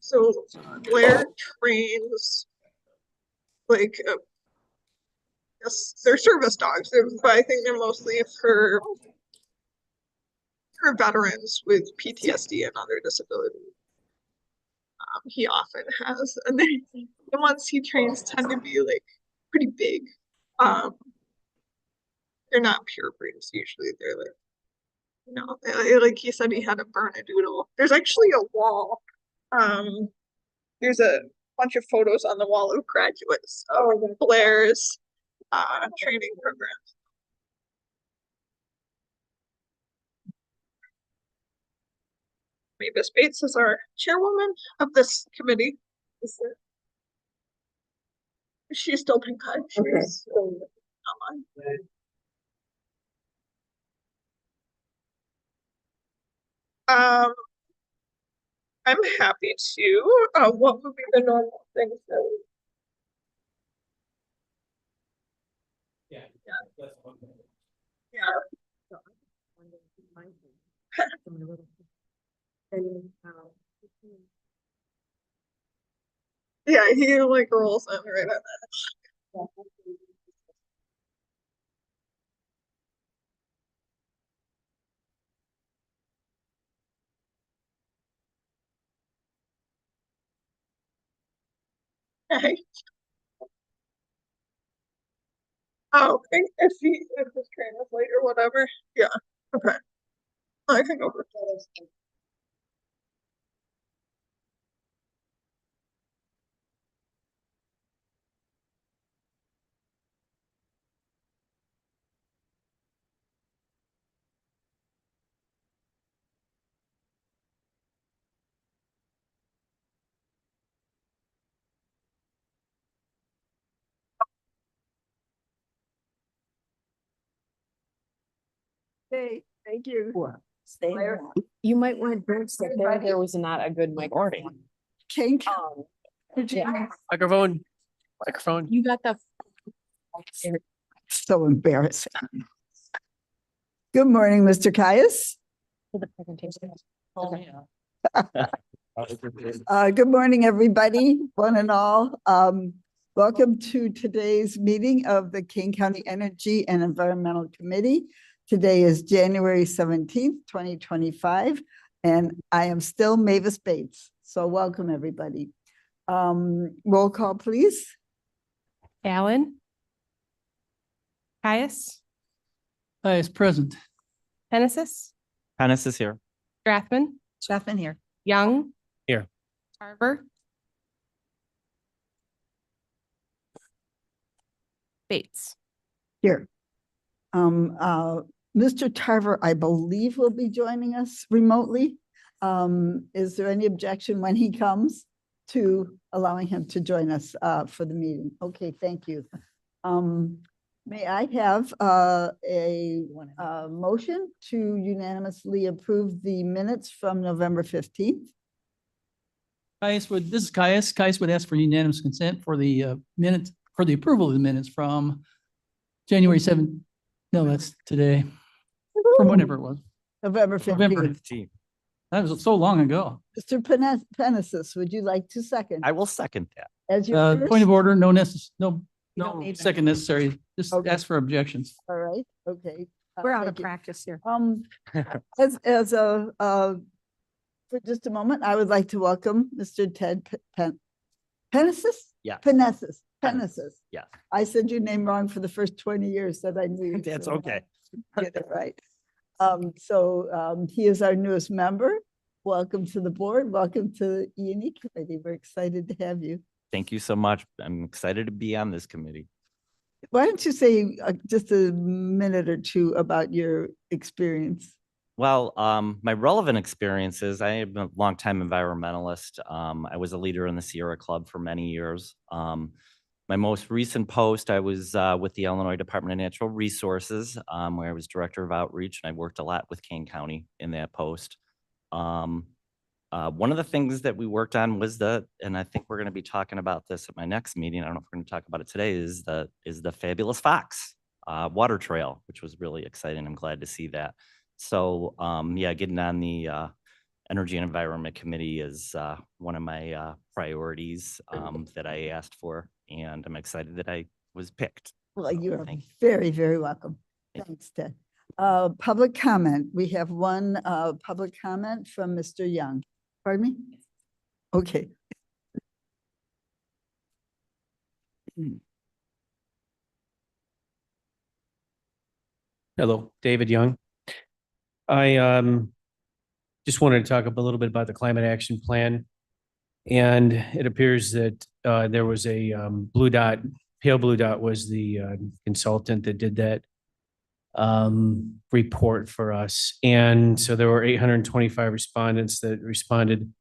So Blair trains like yes, they're service dogs, but I think they're mostly for veterans with PTSD and other disabilities. He often has, and the ones he trains tend to be like pretty big. They're not pure breeds usually. They're like, you know, like he said, he had a Bernedoodle. There's actually a wall. There's a bunch of photos on the wall of graduates of Blair's training program. Mavis Bates is our chairwoman of this committee. She's still been cut. She's still online. I'm happy to. What would be the normal things that we... Yeah. Yeah, he like rolls in right at that. Okay. Oh, if his train is late or whatever. Yeah. Okay. I can go for photos. Hey, thank you. Blair, you might want to say there was not a good microphone. Kink. Yeah. Microphone. You got the. So embarrassing. Good morning, Mr. Caius. For the presentation. Good morning, everybody, one and all. Welcome to today's meeting of the King County Energy and Environmental Committee. Today is January 17th, 2025, and I am still Mavis Bates. So welcome, everybody. Roll call, please. Allen. Caius. Caius present. Penesis. Penesis here. Strathman. Strathman here. Young. Here. Tarver. Bates. Here. Mr. Tarver, I believe, will be joining us remotely. Is there any objection when he comes to allowing him to join us for the meeting? Okay, thank you. May I have a motion to unanimously approve the minutes from November 15th? This is Caius. Caius would ask for unanimous consent for the minutes, for the approval of the minutes from January 7th. No, that's today. From whenever it was. November 15th. November 15th. That was so long ago. Mr. Penesis, would you like to second? I will second that. As your Point of order, no don't need second necessary. Just Okay. ask for objections. All right, okay. We're out of thank you. practice here. As a for just a moment, I would like to welcome Mr. Ted Penesis? Yeah. Penesis. Yeah. I said your name wrong for the first 20 years that I knew you. That's so okay. Get it right. He is our newest member. Welcome to the board. Welcome to the E&E committee. We're excited to have you. Thank you so much. I'm excited to be on this committee. Why don't you say just a minute or two about your experience? Well, my relevant experiences, I am a longtime environmentalist. I was a leader in the Sierra Club for many years. My most recent post, I was with the Illinois Department of Natural Resources, where I was director of outreach, and I worked a lot with Kane County in that post. One of the things that we worked on was and I think we're going to be talking about this at my next meeting. I don't know if we're going to talk about it today, is the Fabulous Fox water trail, which was really exciting. I'm glad to see that. So yeah, getting on the Energy and Environment Committee is one of my priorities that I asked for, and I'm excited that I was picked. Well, So, you are thank you. very, very welcome. Thank you. Thanks, Ted. Public comment. We have one public comment from Mr. Young. Pardon me? Okay. Hello, David Young. I just wanted to talk a little bit about the climate action plan. And it appears that there was a Blue Dot, Pale Blue Dot was the consultant that did that report for us. And so there were 825 respondents that responded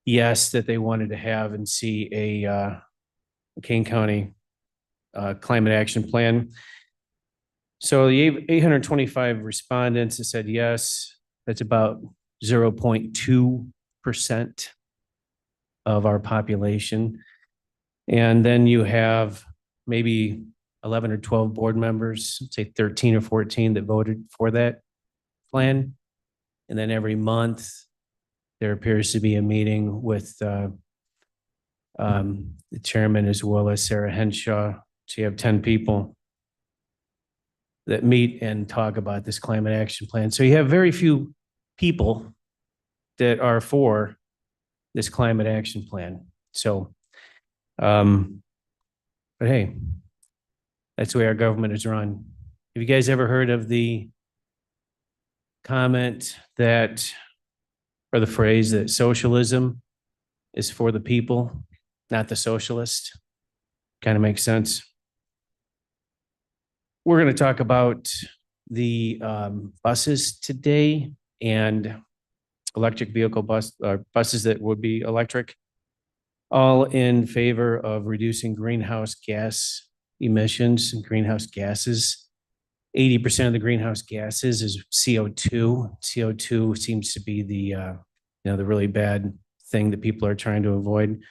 yes, that they wanted to have and see a Kane County climate action plan. So the 825 respondents that said yes, that's about 0.2% of our population. And then you have maybe 11 or 12 board members, say 13 or 14 that voted for that plan. And then every month, there appears to be a meeting with the chairman as well as Sarah Henshaw. So you have 10 people that meet and talk about this climate action plan. So you have very few people that are for this climate action plan. So, but hey, that's the way our government is run. Have you guys ever heard of the comment that, or the phrase that socialism is for the people, not the socialist? Kind of makes sense. We're going to talk about the buses today and electric vehicle buses that would be electric, all in favor of reducing greenhouse gas emissions and greenhouse gases. 80% of the greenhouse gases is CO2. CO2 seems to be the the really bad thing that people are trying to avoid.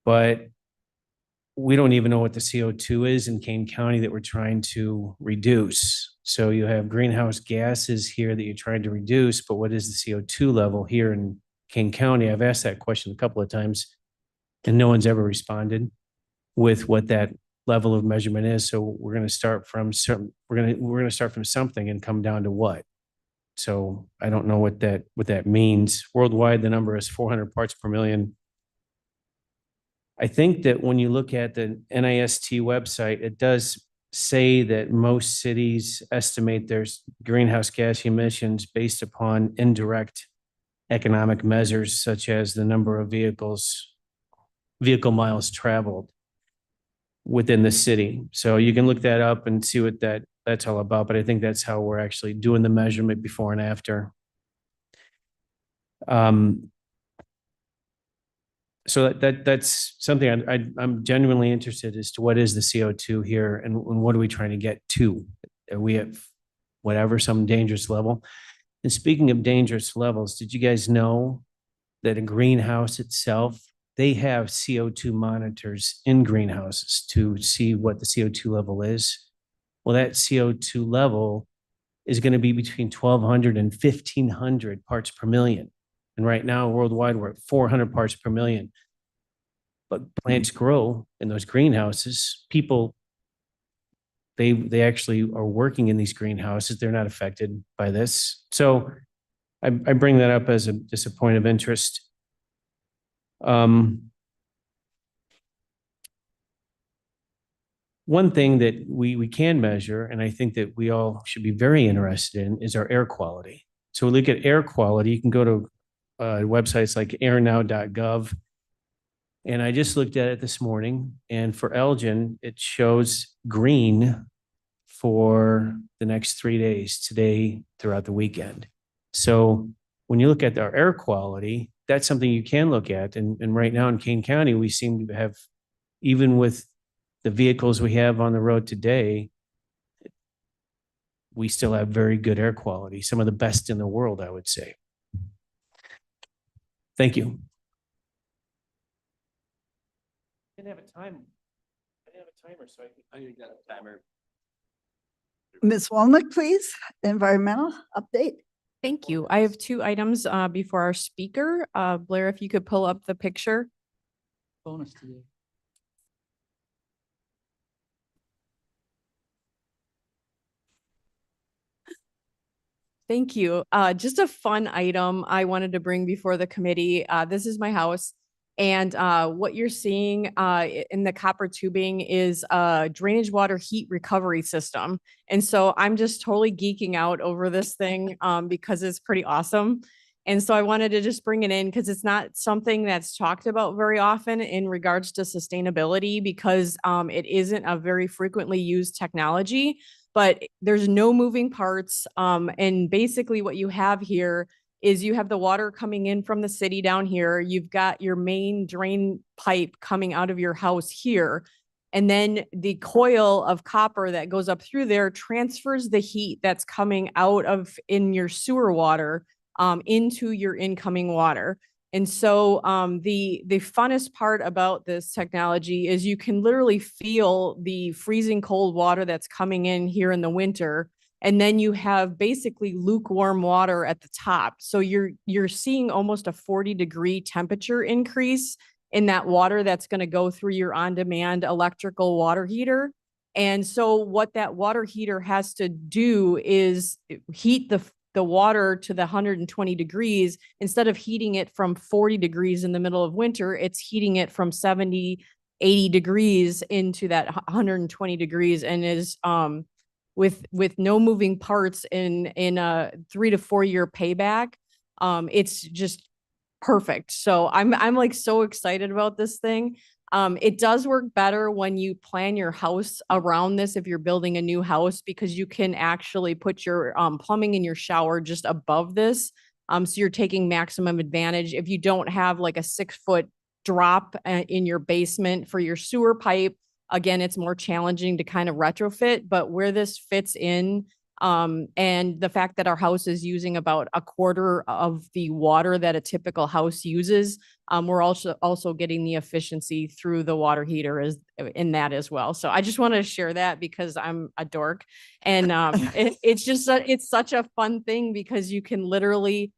But we don't even know what the CO2 is in Kane County that we're trying to reduce. So you have greenhouse gases here that you're trying to reduce, but what is the CO2 level here in Kane County? I've asked that question a couple of times and no one's ever responded with what that level of measurement is. So we're going to start from we're going to start from something and come down to what. So I don't know what that means. Worldwide, the number is 400 parts per million. I think that when you look at the NIST website, it does say that most cities estimate their greenhouse gas emissions based upon indirect economic measures, such as the number of vehicle miles traveled within the city. So you can look that up and see what that's all about. But I think that's how we're actually doing the measurement before and after. So that's something I'm genuinely interested as to what is the CO2 here and what are we trying to get to? Are we at whatever, some dangerous level? And speaking of dangerous levels, did you guys know that a greenhouse itself, they have CO2 monitors in greenhouses to see what the CO2 level is? Well, that CO2 level is going to be between 1,200 and 1,500 parts per million. And right now, worldwide, we're at 400 parts per million. But plants grow in those greenhouses. People, they actually are working in these greenhouses. They're not affected by this. So I bring that up as just a point of interest. One thing that we can measure, and I think that we all should be very interested in, is our air quality. So we look at air quality. You can go to websites like airnow.gov. And I just looked at it this morning, and for Elgin, it shows green for the next 3 days, today, throughout the weekend. So when you look at our air quality, that's something you can look at. And right now in Kane County, we seem to have, even with the vehicles we have on the road today, we still have very good air quality, some of the best in the world, I would say. Thank you. I didn't have a timer. I didn't have a timer, so I got a timer. Ms. Walnick, please, environmental update. Thank you. I have two items before our speaker. Blair, if you could pull up the picture. Bonus today. Thank you. Just a fun item I wanted to bring before the committee. This is my house. And what you're seeing in the copper tubing is a drainage water heat recovery system. And so I'm just totally geeking out over this thing because it's pretty awesome. And so I wanted to just bring it in because it's not something that's talked about very often in regards to sustainability because it isn't a very frequently used technology, but there's no moving parts. And basically what you have here is you have the water coming in from the city down here. You've got your main drain pipe coming out of your house here. And then the coil of copper that goes up through there transfers the heat that's coming out of in your sewer water into your incoming water. And so the funnest part about this technology is you can literally feel the freezing cold water that's coming in here in the winter. And then you have basically lukewarm water at the top. So you're seeing almost a 40-degree temperature increase in that water that's going to go through your on-demand electrical water heater. And so what that water heater has to do is heat the water to the 120 degrees. Instead of heating it from 40 degrees in the middle of winter, it's heating it from 70, 80 degrees into that 120 degrees and is with no moving parts in a 3 to 4 year payback. It's just perfect. So I'm like so excited about this thing. It does work better when you plan your house around this if you're building a new house because you can actually put your plumbing in your shower just above this. So you're taking maximum advantage. If you don't have like a 6-foot drop in your basement for your sewer pipe, again, it's more challenging to kind of retrofit, but where this fits in, and the fact that our house is using about a quarter of the water that a typical house uses, we're also getting the efficiency through the water heater in that as well. So I just wanted to share that because I'm a dork, and it's such a fun thing because you can literally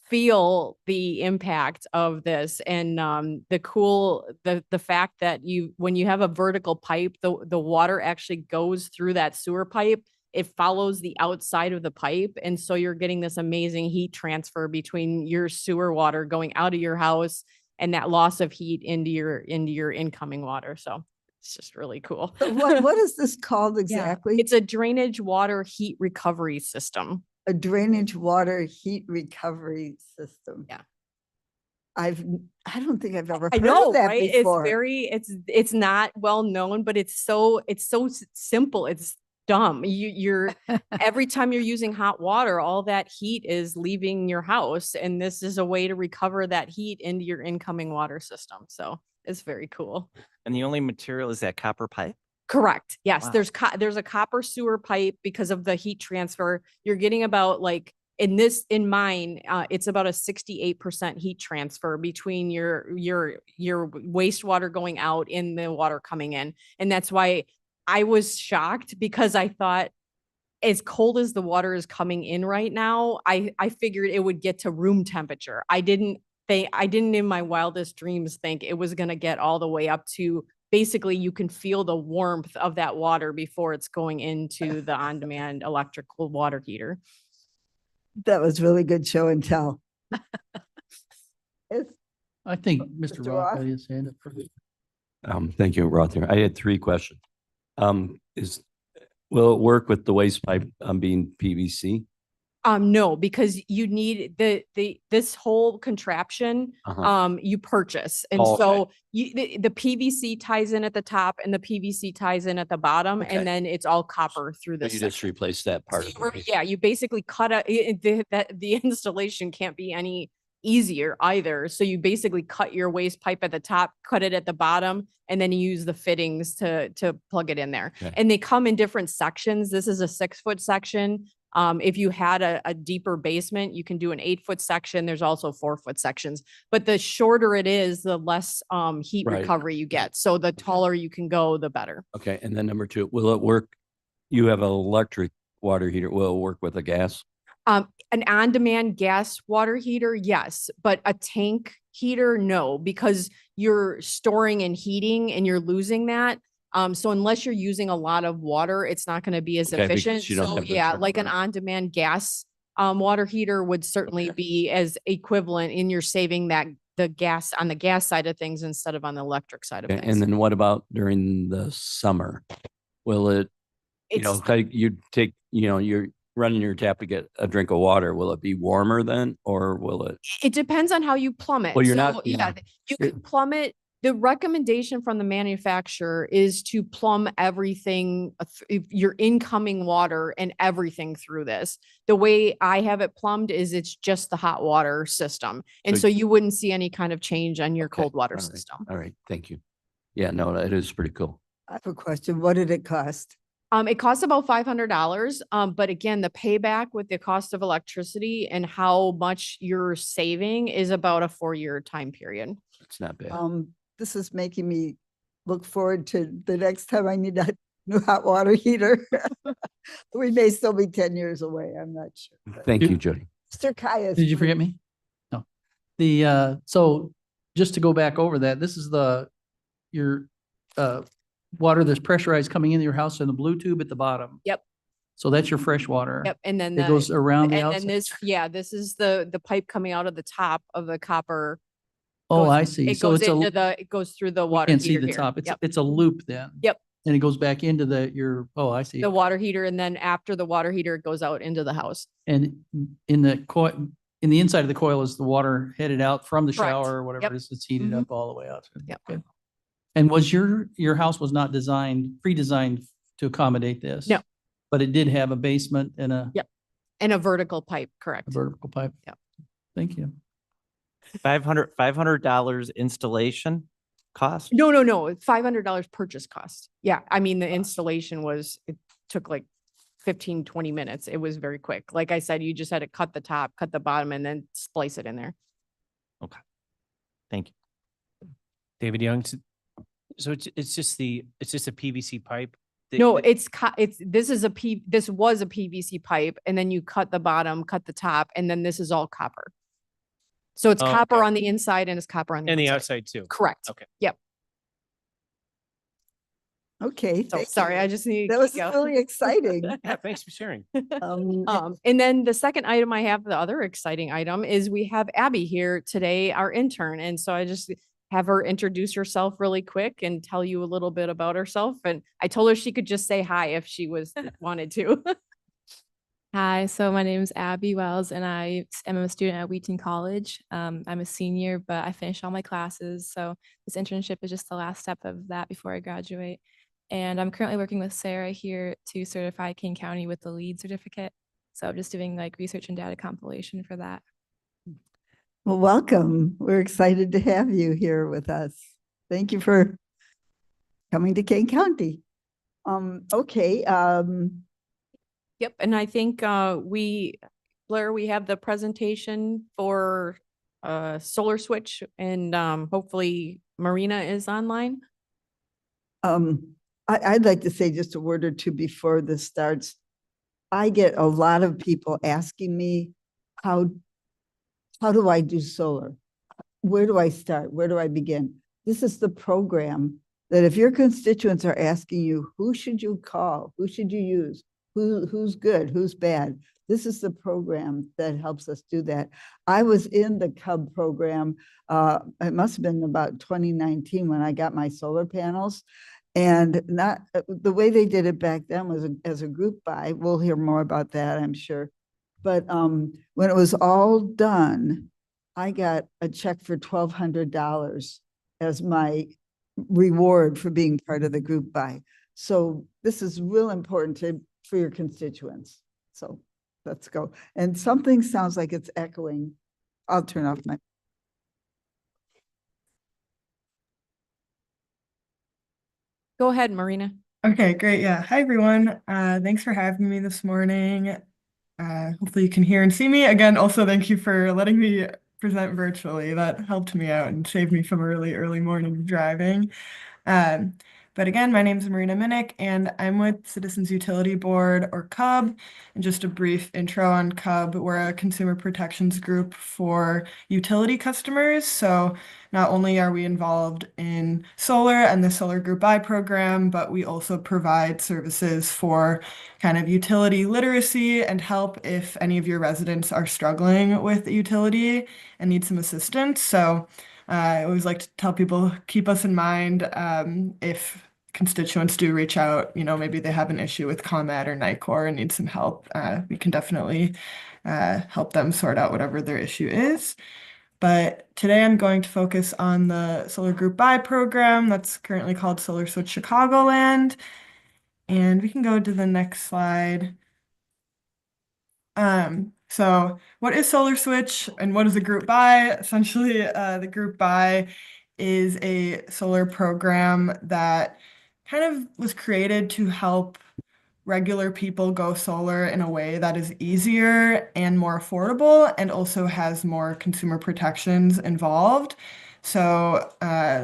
feel the impact of this and the fact that when you have a vertical pipe, the water actually goes through that sewer pipe. It follows the outside of the pipe. And so you're getting this amazing heat transfer between your sewer water going out of your house and that loss of heat into your incoming water. So it's just really cool. What is this called exactly? It's a drainage water heat recovery system. A drainage water heat recovery system. Yeah. I don't think I've ever I heard know, of that right? before. It's not well known, but it's so simple. It's dumb. You're every time you're using hot water, all that heat is leaving your house. And this is a way to recover that heat into your incoming water system. So it's very cool. And the only material is that copper pipe? Correct. Yes, Wow. there's a copper sewer pipe because of the heat transfer. You're getting about like in mine, it's about a 68% heat transfer between your wastewater going out and the water coming in. And that's why I was shocked because I thought as cold as the water is coming in right now, I figured it would get to room temperature. I didn't in my wildest dreams think it was going to get all the way up to basically you can feel the warmth of that water before it's going into the on-demand electrical water heater. That was really good show and tell. I think Mr. Mr. Roth Roth? had his hand up. Thank you, Roth here. I had 3 questions. Will it work with the waste pipe being PVC? No, because you need this whole contraption, you purchase. And Oh, okay. so the PVC ties in at the top and the PVC ties in at the bottom, Okay. and then it's all copper through So this. you just section. replace that part. So of it. yeah, you basically cut the installation can't be any easier either. So you basically cut your waste pipe at the top, cut it at the bottom, and then you use the fittings to plug it in there. Okay. And they come in different sections. This is a 6-foot section. If you had a deeper basement, you can do an 8-foot section. There's also 4-foot sections, but the shorter it is, the less heat Right. recovery you get. So the taller you can go, the better. Okay, and then number 2, will it work? You have an electric water heater. Will it work with a gas? An on-demand gas water heater, yes, but a tank heater, no, because you're storing and heating and you're losing that. So unless you're using a lot of water, it's not going to be as Okay, because efficient. you don't So have the yeah, like an turnaround. on-demand gas water heater would certainly be as equivalent in your saving that the gas on the gas side of things instead of on the electric side of Okay, things. and then what about during the summer? Will it, It's like you take, you're running your tap to get a drink of water. Will it be warmer then or will it? It depends on how you plumb it. Well, you're So, not- yeah, yeah. you It- can plumb it. The recommendation from the manufacturer is to plumb everything, your incoming water and everything through this. The way I have it plumbed is it's just the hot water system. And So- so you wouldn't see any kind of change on your Okay, cold water all right, system. All right, thank you. Yeah, no, that is pretty cool. I have a question. What did it cost? It costs about $500. But again, the payback with the cost of electricity and how much you're saving is about a 4-year time period. It's not bad. This is making me look forward to the next time I need a new hot water heater. We may still be 10 years away. I'm not sure. but- Thank you, Jody. Mr. Caius. Did you forget me? No. So just to go back over that, this is your water that's pressurized coming into your house in the blue tube at the bottom. Yep. So that's your fresh water. Yep. And then It goes around the and then outside. this is the pipe coming out of the top of the copper. Oh, goes- I see. It So goes it's into a, it goes through the you water can't see heater the here. top. Yep. It's a loop then. Yep. And it goes back into oh, I see. The water heater, and then after the water heater, it goes out into the house. And in the in the inside of the coil is the water headed out from the Correct. shower or whatever Yep. it is. It's heated Mhm. up all the way out. Yep. Okay. And was your house was not pre-designed to accommodate this? No. But it did have a basement and a Yep. And a vertical pipe, correct? vertical pipe? Yep. Thank you. $500 installation cost? No, $500 purchase cost. Yeah, I mean, the installation it took like 15, 20 minutes. It was very quick. Like I said, you just had to cut the top, cut the bottom, and then splice it in there. Thank you. David Young, so it's just a PVC pipe? that- No, that- this was a PVC pipe, and then you cut the bottom, cut the top, and then this is all copper. So it's Oh, copper okay. on the inside and it's copper on the And the outside. outside too? Correct. Okay. Yep. Okay. So thank sorry, you. I just need. That was really exciting. Yeah, thanks for sharing. And then the second item I have, the other exciting item is we have Abby here today, our intern. And so I just have her introduce herself really quick and tell you a little bit about herself. And I told her she could just say hi if she wanted to. Hi, so my name is Abby Wells and I am a student at Wheaton College. I'm a senior, but I finished all my classes. So this internship is just the last step of that before I graduate. And I'm currently working with Sarah here to certify King County with the LEED certificate. So I'm just doing like research and data compilation for that. Well, welcome. We're excited to have you here with us. Thank you for coming to Kane County. Okay, Yep. And I think Blair, we have the presentation for Solar Switch, and hopefully Marina is online. I'd like to say just a word or two before this starts. I get a lot of people asking me, how do I do solar? Where do I start? Where do I begin? This is the program that if your constituents are asking you, who should you call? Who should you use? Who's good? Who's bad? This is the program that helps us do that. I was in the CUB program. It must have been about 2019 when I got my solar panels. And not the way they did it back then was as a group buy. We'll hear more about that, I'm sure. But when it was all done, I got a check for $1,200 as my reward for being part of the group buy. So this is real important for your constituents. So let's go. And something sounds like it's echoing. I'll turn off my. Go ahead, Marina. Okay, great. Yeah. Hi, everyone. Thanks for having me this morning. Hopefully you can hear and see me. Again, also thank you for letting me present virtually. That helped me out and saved me from a really early morning driving. But again, my name is Marina Minnick, and I'm with Citizens Utility Board, or CUB. And just a brief intro on CUB, we're a consumer protections group for utility customers. So not only are we involved in solar and the Solar Group Buy program, but we also provide services for kind of utility literacy and help if any of your residents are struggling with utility and need some assistance. So I always like to tell people, keep us in mind if constituents do reach out, maybe they have an issue with ComEd or NICOR and need some help. We can definitely help them sort out whatever their issue is. But today I'm going to focus on the Solar Group Buy program that's currently called Solar Switch Chicagoland. And we can go to the next slide. So what is Solar Switch and what is a group buy? Essentially, the group buy is a solar program that kind of was created to help regular people go solar in a way that is easier and more affordable and also has more consumer protections involved. So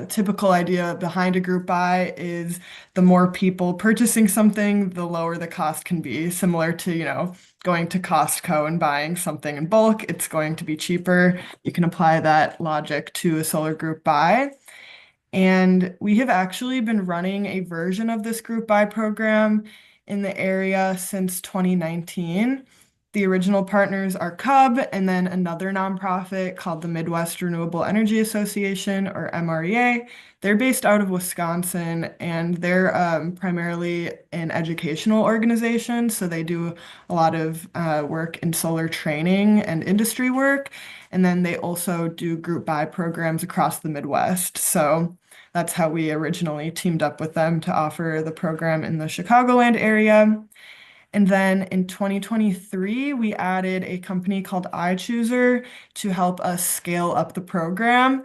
typical idea behind a group buy is the more people purchasing something, the lower the cost can be. Similar to, going to Costco and buying something in bulk, it's going to be cheaper. You can apply that logic to a solar group buy. And we have actually been running a version of this group buy program in the area since 2019. The original partners are CUB and then another nonprofit called the Midwest Renewable Energy Association, or MREA. They're based out of Wisconsin and they're primarily an educational organization. So they do a lot of work in solar training and industry work. And then they also do group buy programs across the Midwest. So that's how we originally teamed up with them to offer the program in the Chicagoland area. And then in 2023, we added a company called iChooser to help us scale up the program.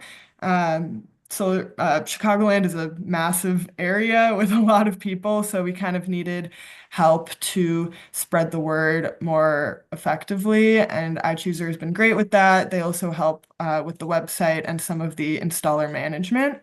So Chicagoland is a massive area with a lot of people, so we kind of needed help to spread the word more effectively, and iChooser has been great with that. They also help with the website and some of the installer management.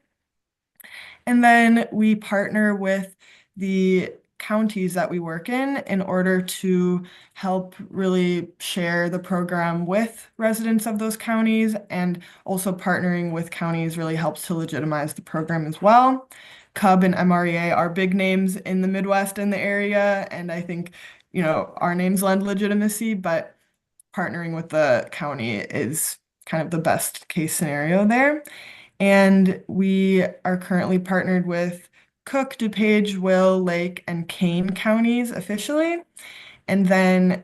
And then we partner with the counties that we work in order to help really share the program with residents of those counties, and also partnering with counties really helps to legitimize the program as well. CUB and MREA are big names in the Midwest and the area, and I think, our names lend legitimacy, but partnering with the county is kind of the best case scenario there. And we are currently partnered with Cook, DuPage, Will, Lake, and Kane counties officially. And then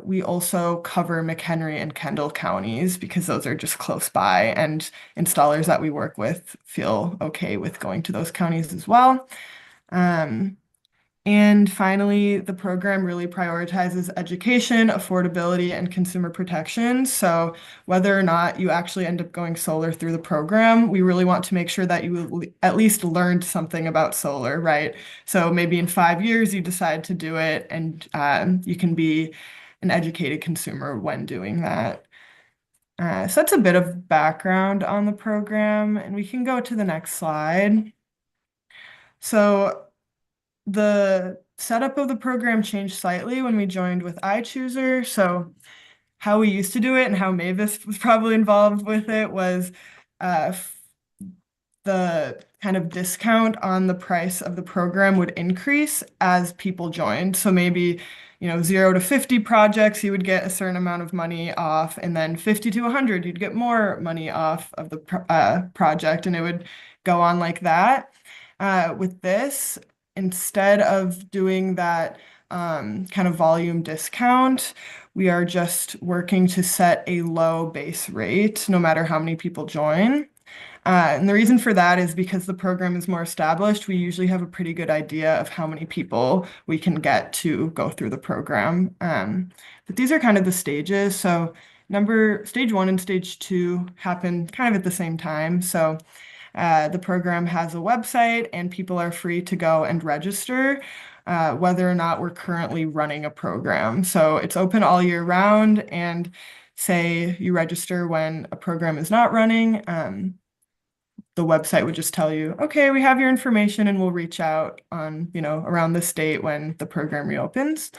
we also cover McHenry and Kendall counties because those are just close by, and installers that we work with feel okay with going to those counties as well. And finally, the program really prioritizes education, affordability, and consumer protection. So whether or not you actually end up going solar through the program, we really want to make sure that you at least learned something about solar, right? So maybe in 5 years, you decide to do it, and you can be an educated consumer when doing that. So that's a bit of background on the program, and we can go to the next slide. So the setup of the program changed slightly when we joined with iChooser. So how we used to do it and how Mavis was probably involved with it was the kind of discount on the price of the program would increase as people joined. So maybe, 0 to 50 projects, you would get a certain amount of money off, and then 50 to 100, you'd get more money off of the project, and it would go on like that. With this, instead of doing that kind of volume discount, we are just working to set a low base rate no matter how many people join. And the reason for that is because the program is more established, we usually have a pretty good idea of how many people we can get to go through the program. But these are kind of the stages. So stage 1 and stage 2 happen kind of at the same time. So the program has a website and people are free to go and register whether or not we're currently running a program. So it's open all year round, and say you register when a program is not running, the website would just tell you, okay, we have your information and we'll reach out on, around this date when the program reopens.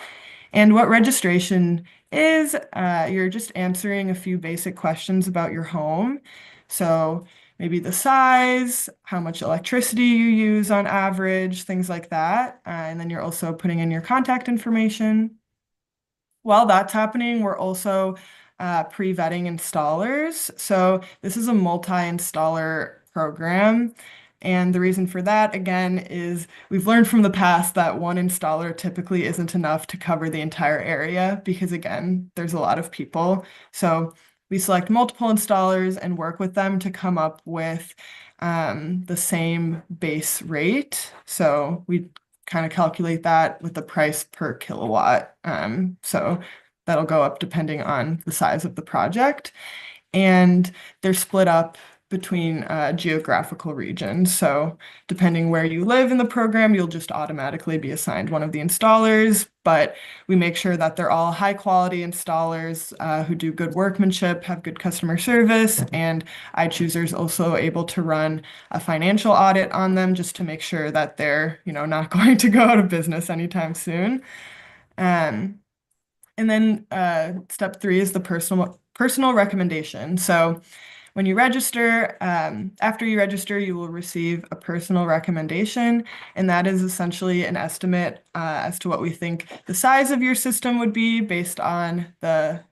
And what registration is, you're just answering a few basic questions about your home. So maybe the size, how much electricity you use on average, things like that. And then you're also putting in your contact information. While that's happening, we're also pre-vetting installers. So this is a multi-installer program. And the reason for that, again, is we've learned from the past that one installer typically isn't enough to cover the entire area because, again, there's a lot of people. So we select multiple installers and work with them to come up with the same base rate. So we kind of calculate that with the price per kilowatt. So that'll go up depending on the size of the project. And they're split up between geographical regions. So depending where you live in the program, you'll just automatically be assigned one of the installers, but we make sure that they're all high quality installers who do good workmanship, have good customer service, and iChooser is also able to run a financial audit on them just to make sure that they're, not going to go out of business anytime soon. And then step 3 is the personal recommendation. So when you register, after you register, you will receive a personal recommendation, and that is essentially an estimate as to what we think the size of your system would be based on the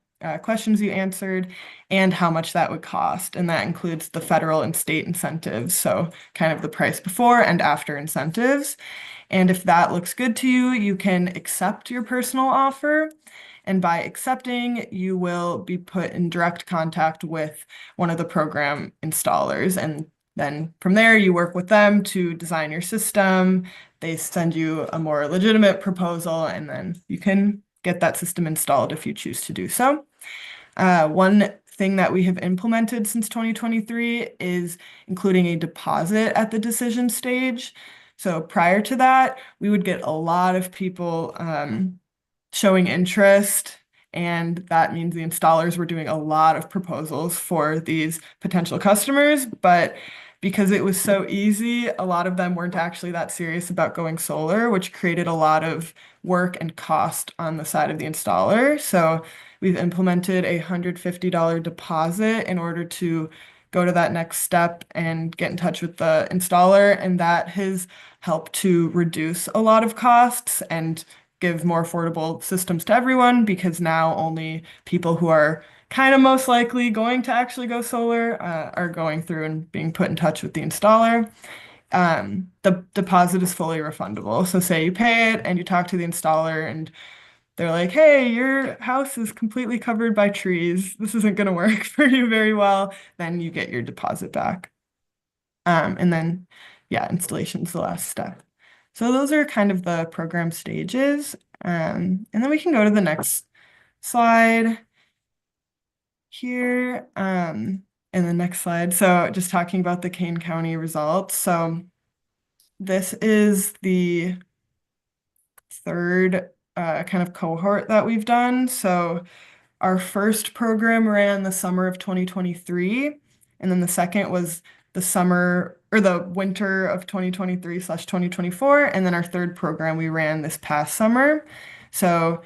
questions you answered and how much that would cost. And that includes the federal and state incentives, so kind of the price before and after incentives. And if that looks good to you, you can accept your personal offer. And by accepting, you will be put in direct contact with one of the program installers. And then from there, you work with them to design your system. They send you a more legitimate proposal, and then you can get that system installed if you choose to do so. One thing that we have implemented since 2023 is including a deposit at the decision stage. So prior to that, we would get a lot of people showing interest, and that means the installers were doing a lot of proposals for these potential customers, but because it was so easy, a lot of them weren't actually that serious about going solar, which created a lot of work and cost on the side of the installer. So we've implemented a $150 deposit in order to go to that next step and get in touch with the installer, and that has helped to reduce a lot of costs and give more affordable systems to everyone, because now only people who are kind of most likely going to actually go solar are going through and being put in touch with the installer. The deposit is fully refundable. So say you pay it and you talk to the installer and they're like, hey, your house is completely covered by trees. This isn't going to work for you very well. Then you get your deposit back. And then, yeah, installation's the last step. So those are kind of the program stages. And then we can go to the next slide here. And the next slide. So just talking about the Kane County results. So this is the third kind of cohort that we've done. So our first program ran the summer of 2023, and then the second was the summer or the winter of 2023/2024, and then our third program we ran this past summer. So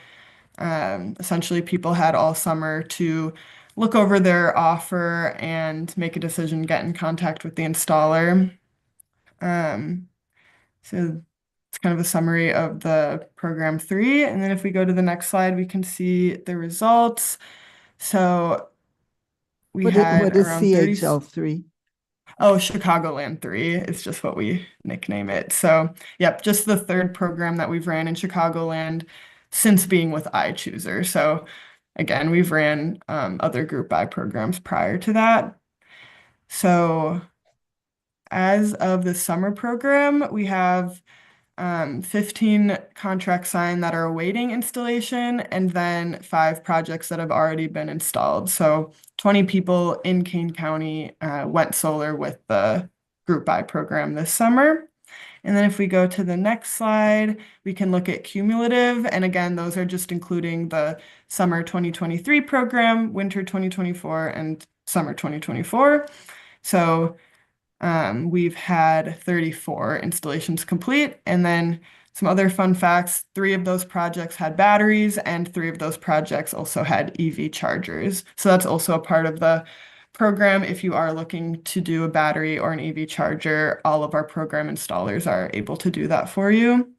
essentially people had all summer to look over their offer and make a decision, get in contact with the installer. So it's kind of a summary of the program 3. And then if we go to the next slide, we can see the results. So we had What is around 30. CHL3? Oh, Chicagoland 3 is just what we nickname it. So, yep, just the third program that we've ran in Chicagoland since being with iChooser. So, again, we've ran other Group I programs prior to that. So, as of the summer program, we have 15 contracts signed that are awaiting installation, and then 5 projects that have already been installed. So 20 people in Kane County went solar with the Group I program this summer. And then if we go to the next slide, we can look at cumulative. And again, those are just including the summer 2023 program, winter 2024, and summer 2024. So we've had 34 installations complete. And then some other fun facts, 3 of those projects had batteries and 3 of those projects also had EV chargers. So that's also a part of the program. If you are looking to do a battery or an EV charger, all of our program installers are able to do that for you.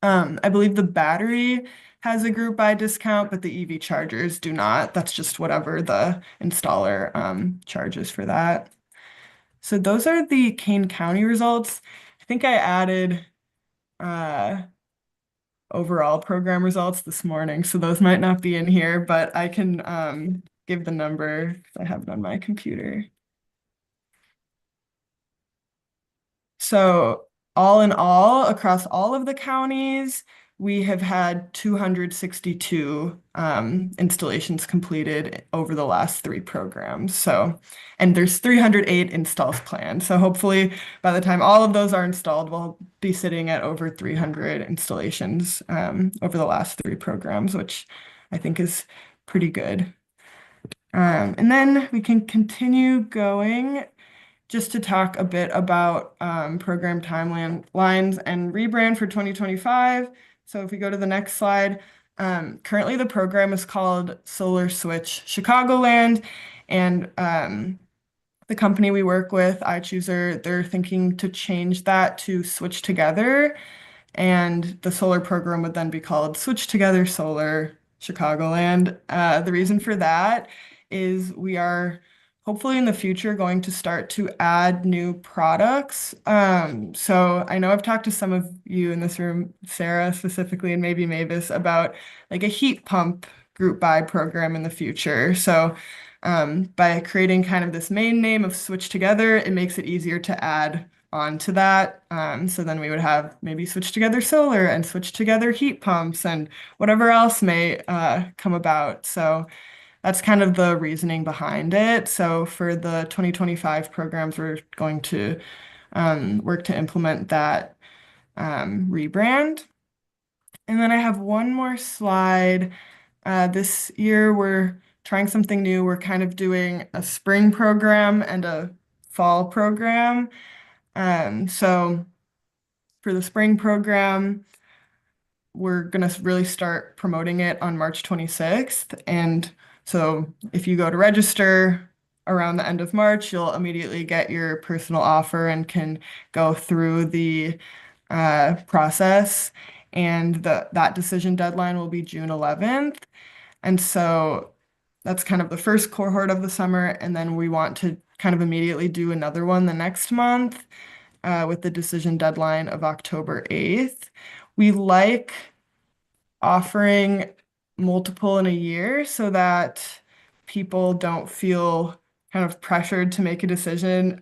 I believe the battery has a group buy discount, but the EV chargers do not. That's just whatever the installer charges for that. So those are the Kane County results. I think I added overall program results this morning, so those might not be in here, but I can give the number if I have it on my computer. So all in all, across all of the counties, we have had 262 installations completed over the last 3 programs. So, and there's 308 installs planned. So hopefully by the time all of those are installed, we'll be sitting at over 300 installations over the last 3 programs, which I think is pretty good. And then we can continue going just to talk a bit about program timelines and rebrand for 2025. So if we go to the next slide, currently the program is called Solar Switch Chicagoland, and the company we work with, iChooser, they're thinking to change that to Switch Together, and the solar program would then be called Switch Together Solar Chicagoland. The reason for that is we are hopefully in the future going to start to add new products. So I know I've talked to some of you in this room, Sarah specifically, and maybe Mavis, about like a heat pump group buy program in the future. So by creating kind of this main name of Switch Together, it makes it easier to add on to that. So then we would have maybe Switch Together Solar and Switch Together heat pumps and whatever else may come about. So that's kind of the reasoning behind it. So for the 2025 programs, we're going to work to implement that rebrand. And then I have one more slide. This year, we're trying something new. We're kind of doing a spring program and a fall program. So for the spring program, we're going to really start promoting it on March 26th. And so if you go to register around the end of March, you'll immediately get your personal offer and can go through the process. And that decision deadline will be June 11th. And so that's kind of the first cohort of the summer. And then we want to kind of immediately do another one the next month with the decision deadline of October 8th. We like offering multiple in a year so that people don't feel kind of pressured to make a decision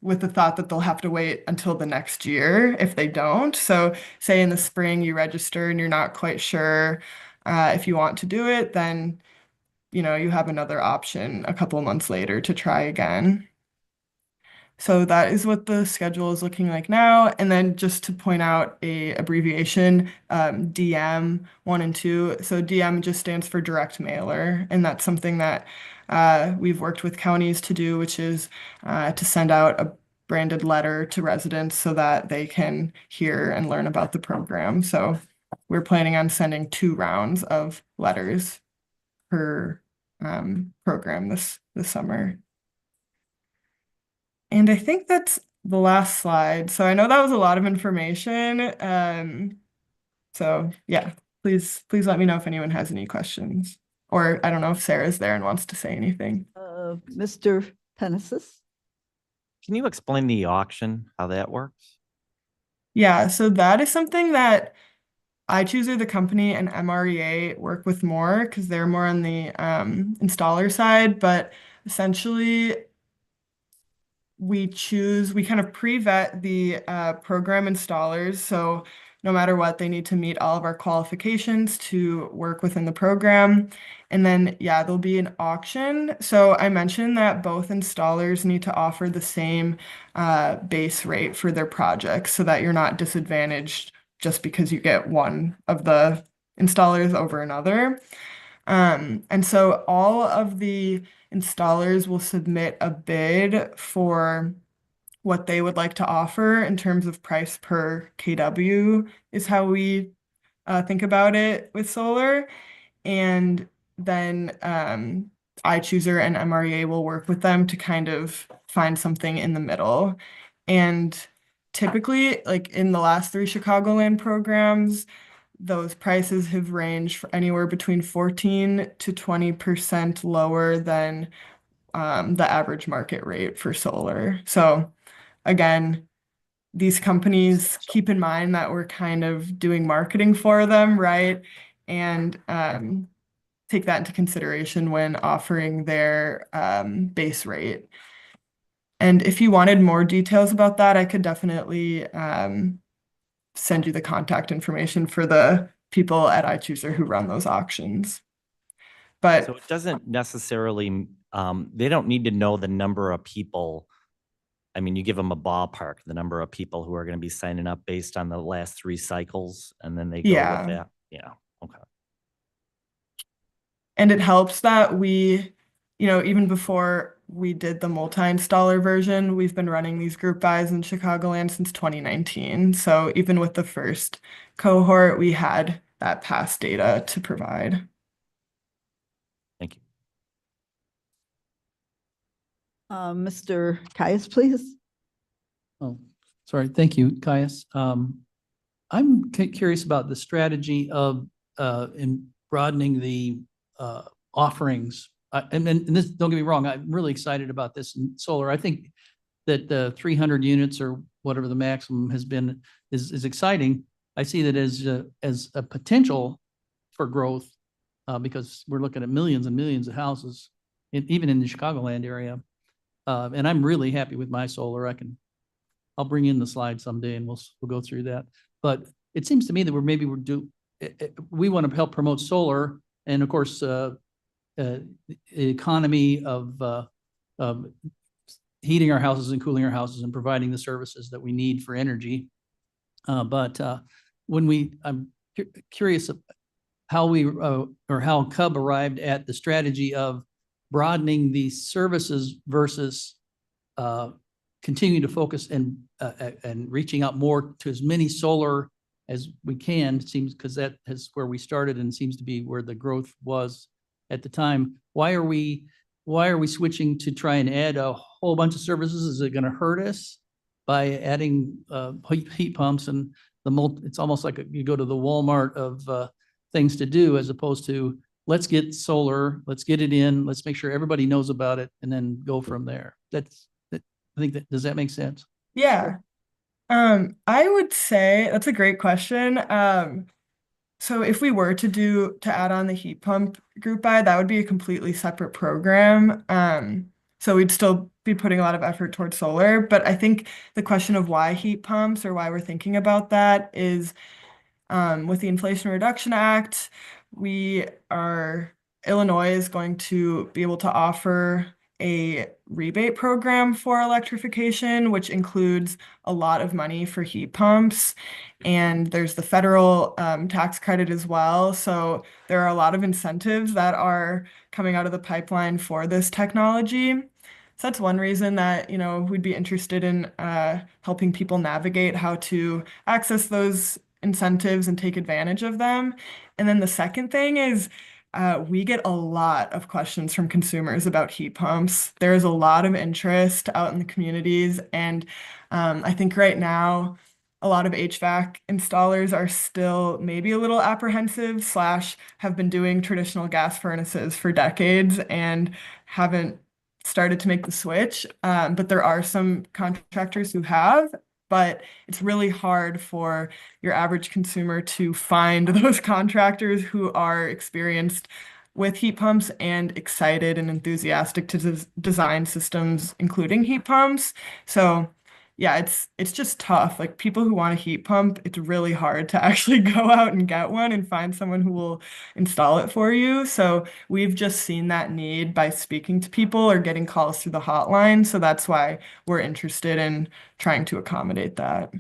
with the thought that they'll have to wait until the next year if they don't. So say in the spring you register and you're not quite sure if you want to do it, then you have another option a couple months later to try again. So that is what the schedule is looking like now. And then just to point out a abbreviation, DM 1 and 2. So DM just stands for direct mailer. And that's something that we've worked with counties to do, which is to send out a branded letter to residents so that they can hear and learn about the program. So we're planning on sending 2 rounds of letters per program this summer. And I think that's the last slide. So I know that was a lot of information. So yeah, please let me know if anyone has any questions. Or I don't know if Sarah's there and wants to say anything. Mr. Penesis? Can you explain the auction, how that works? Yeah, so that is something that iChooser, the company, and MREA work with more because they're more on the installer side. But essentially, we kind of pre-vet the program installers. So no matter what, they need to meet all of our qualifications to work within the program. And then, yeah, there'll be an auction. So I mentioned that both installers need to offer the same base rate for their projects so that you're not disadvantaged just because you get one of the installers over another. And so all of the installers will submit a bid for what they would like to offer in terms of price per kW is how we think about it with solar. And then iChooser and MREA will work with them to kind of find something in the middle. And typically, like in the last 3 Chicagoland programs, those prices have ranged for anywhere between 14 to 20% lower than the average market rate for solar. So again, these companies keep in mind that we're kind of doing marketing for them, right? And take that into consideration when offering their base rate. And if you wanted more details about that, I could definitely send you the contact information for the people at iChooser who run those auctions. But So it doesn't necessarily, they don't need to know the number of people. I mean, you give them a ballpark, the number of people who are going to be signing up based on the last 3 cycles, and then they go Yeah. with that. Yeah. Okay. And it helps that we, even before we did the multi-installer version, we've been running these group buys in Chicagoland since 2019. So even with the first cohort, we had that past data to provide. Thank you. Mr. Caius, please. Oh, sorry. Thank you, Caius. I'm curious about the strategy of in broadening the offerings. And this, don't get me wrong, I'm really excited about this in solar. I think that the 300 units or whatever the maximum has been is exciting. I see that as a potential for growth because we're looking at millions and millions of houses, even in the Chicagoland area. And I'm really happy with my solar. I'll bring in the slide someday and we'll go through that. But it seems to me that we want to help promote solar, and of course, economy of heating our houses and cooling our houses and providing the services that we need for energy. But I'm curious of how how Cub arrived at the strategy of broadening these services versus continuing to focus and reaching out more to as many solar as we can, it seems, because that is where we started and seems to be where the growth was at the time. Why are we switching to try and add a whole bunch of services? Is it going to hurt us by adding heat pumps and it's almost like you go to the Walmart of things to do, as opposed to let's get solar, let's get it in, let's make sure everybody knows about it, and then go from there. I think does that make sense? Yeah. I would say that's a great question. So if we were to add on the heat pump group buy, that would be a completely separate program. So we'd still be putting a lot of effort towards solar, but I think the question of why heat pumps or why we're thinking about that is with the Inflation Reduction Act, Illinois is going to be able to offer a rebate program for electrification, which includes a lot of money for heat pumps. And there's the federal tax credit as well. So there are a lot of incentives that are coming out of the pipeline for this technology. So that's one reason that, we'd be interested in helping people navigate how to access those incentives and take advantage of them. And then the second thing is we get a lot of questions from consumers about heat pumps. There's a lot of interest out in the communities. And I think right now, a lot of HVAC installers are still maybe a little apprehensive / have been doing traditional gas furnaces for decades and haven't started to make the switch. But there are some contractors who have. But it's really hard for your average consumer to find those contractors who are experienced with heat pumps and excited and enthusiastic to design systems, including heat pumps. So yeah, it's just tough. Like people who want a heat pump, it's really hard to actually go out and get one and find someone who will install it for you. So we've just seen that need by speaking to people or getting calls through the hotline. So that's why we're interested in trying to accommodate that.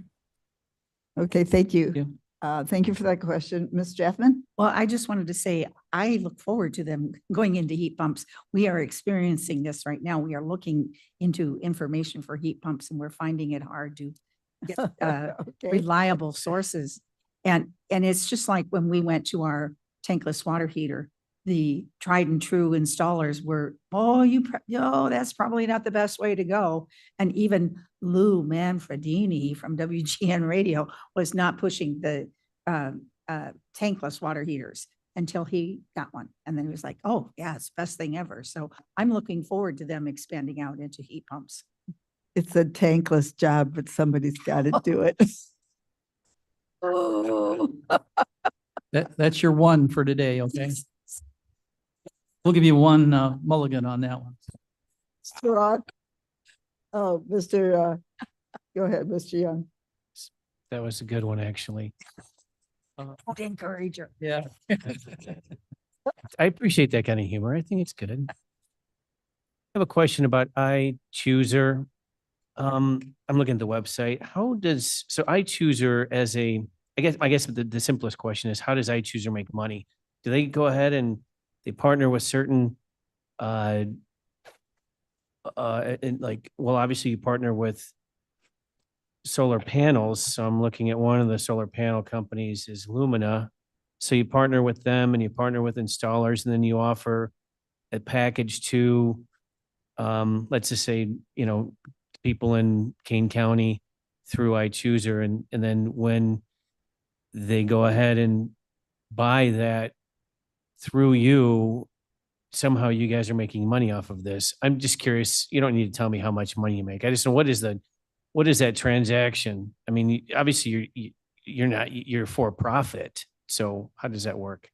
Okay, thank you. Yeah. Thank you for that question. Ms. Jeffman? Well, I just wanted to say, I look forward to them going into heat pumps. We are experiencing this right now. We are looking into information for heat pumps and we're finding it hard to get Okay. reliable sources. And it's just like when we went to our tankless water heater, the tried and true installers were, that's probably not the best way to go. And even Lou Manfredini from WGN Radio was not pushing the tankless water heaters until he got one. And then he was like, oh yeah, it's best thing ever. So I'm looking forward to them expanding out into heat pumps. It's a tankless job, but somebody's got to do it. Oh. That's your one for today, okay? We'll give you one mulligan on that one. Strong. Oh, go ahead, Mr. Young. That was a good one, actually. Don't encourage her. Yeah. I appreciate that kind of humor. I think it's good. I have a question about iChooser. I'm looking at the website. So iChooser as I guess the simplest question is, how does iChooser make money? Do they go ahead and they partner with certain, and obviously you partner with solar panels. So I'm looking at one of the solar panel companies is Lumina. So you partner with them and you partner with installers, and then you offer a package to, let's just say, people in Kane County through iChooser. And then when they go ahead and buy that through you, somehow you guys are making money off of this. I'm just curious. You don't need to tell me how much money you make. I just know what is that transaction? I mean, obviously you're for profit. So how does that work?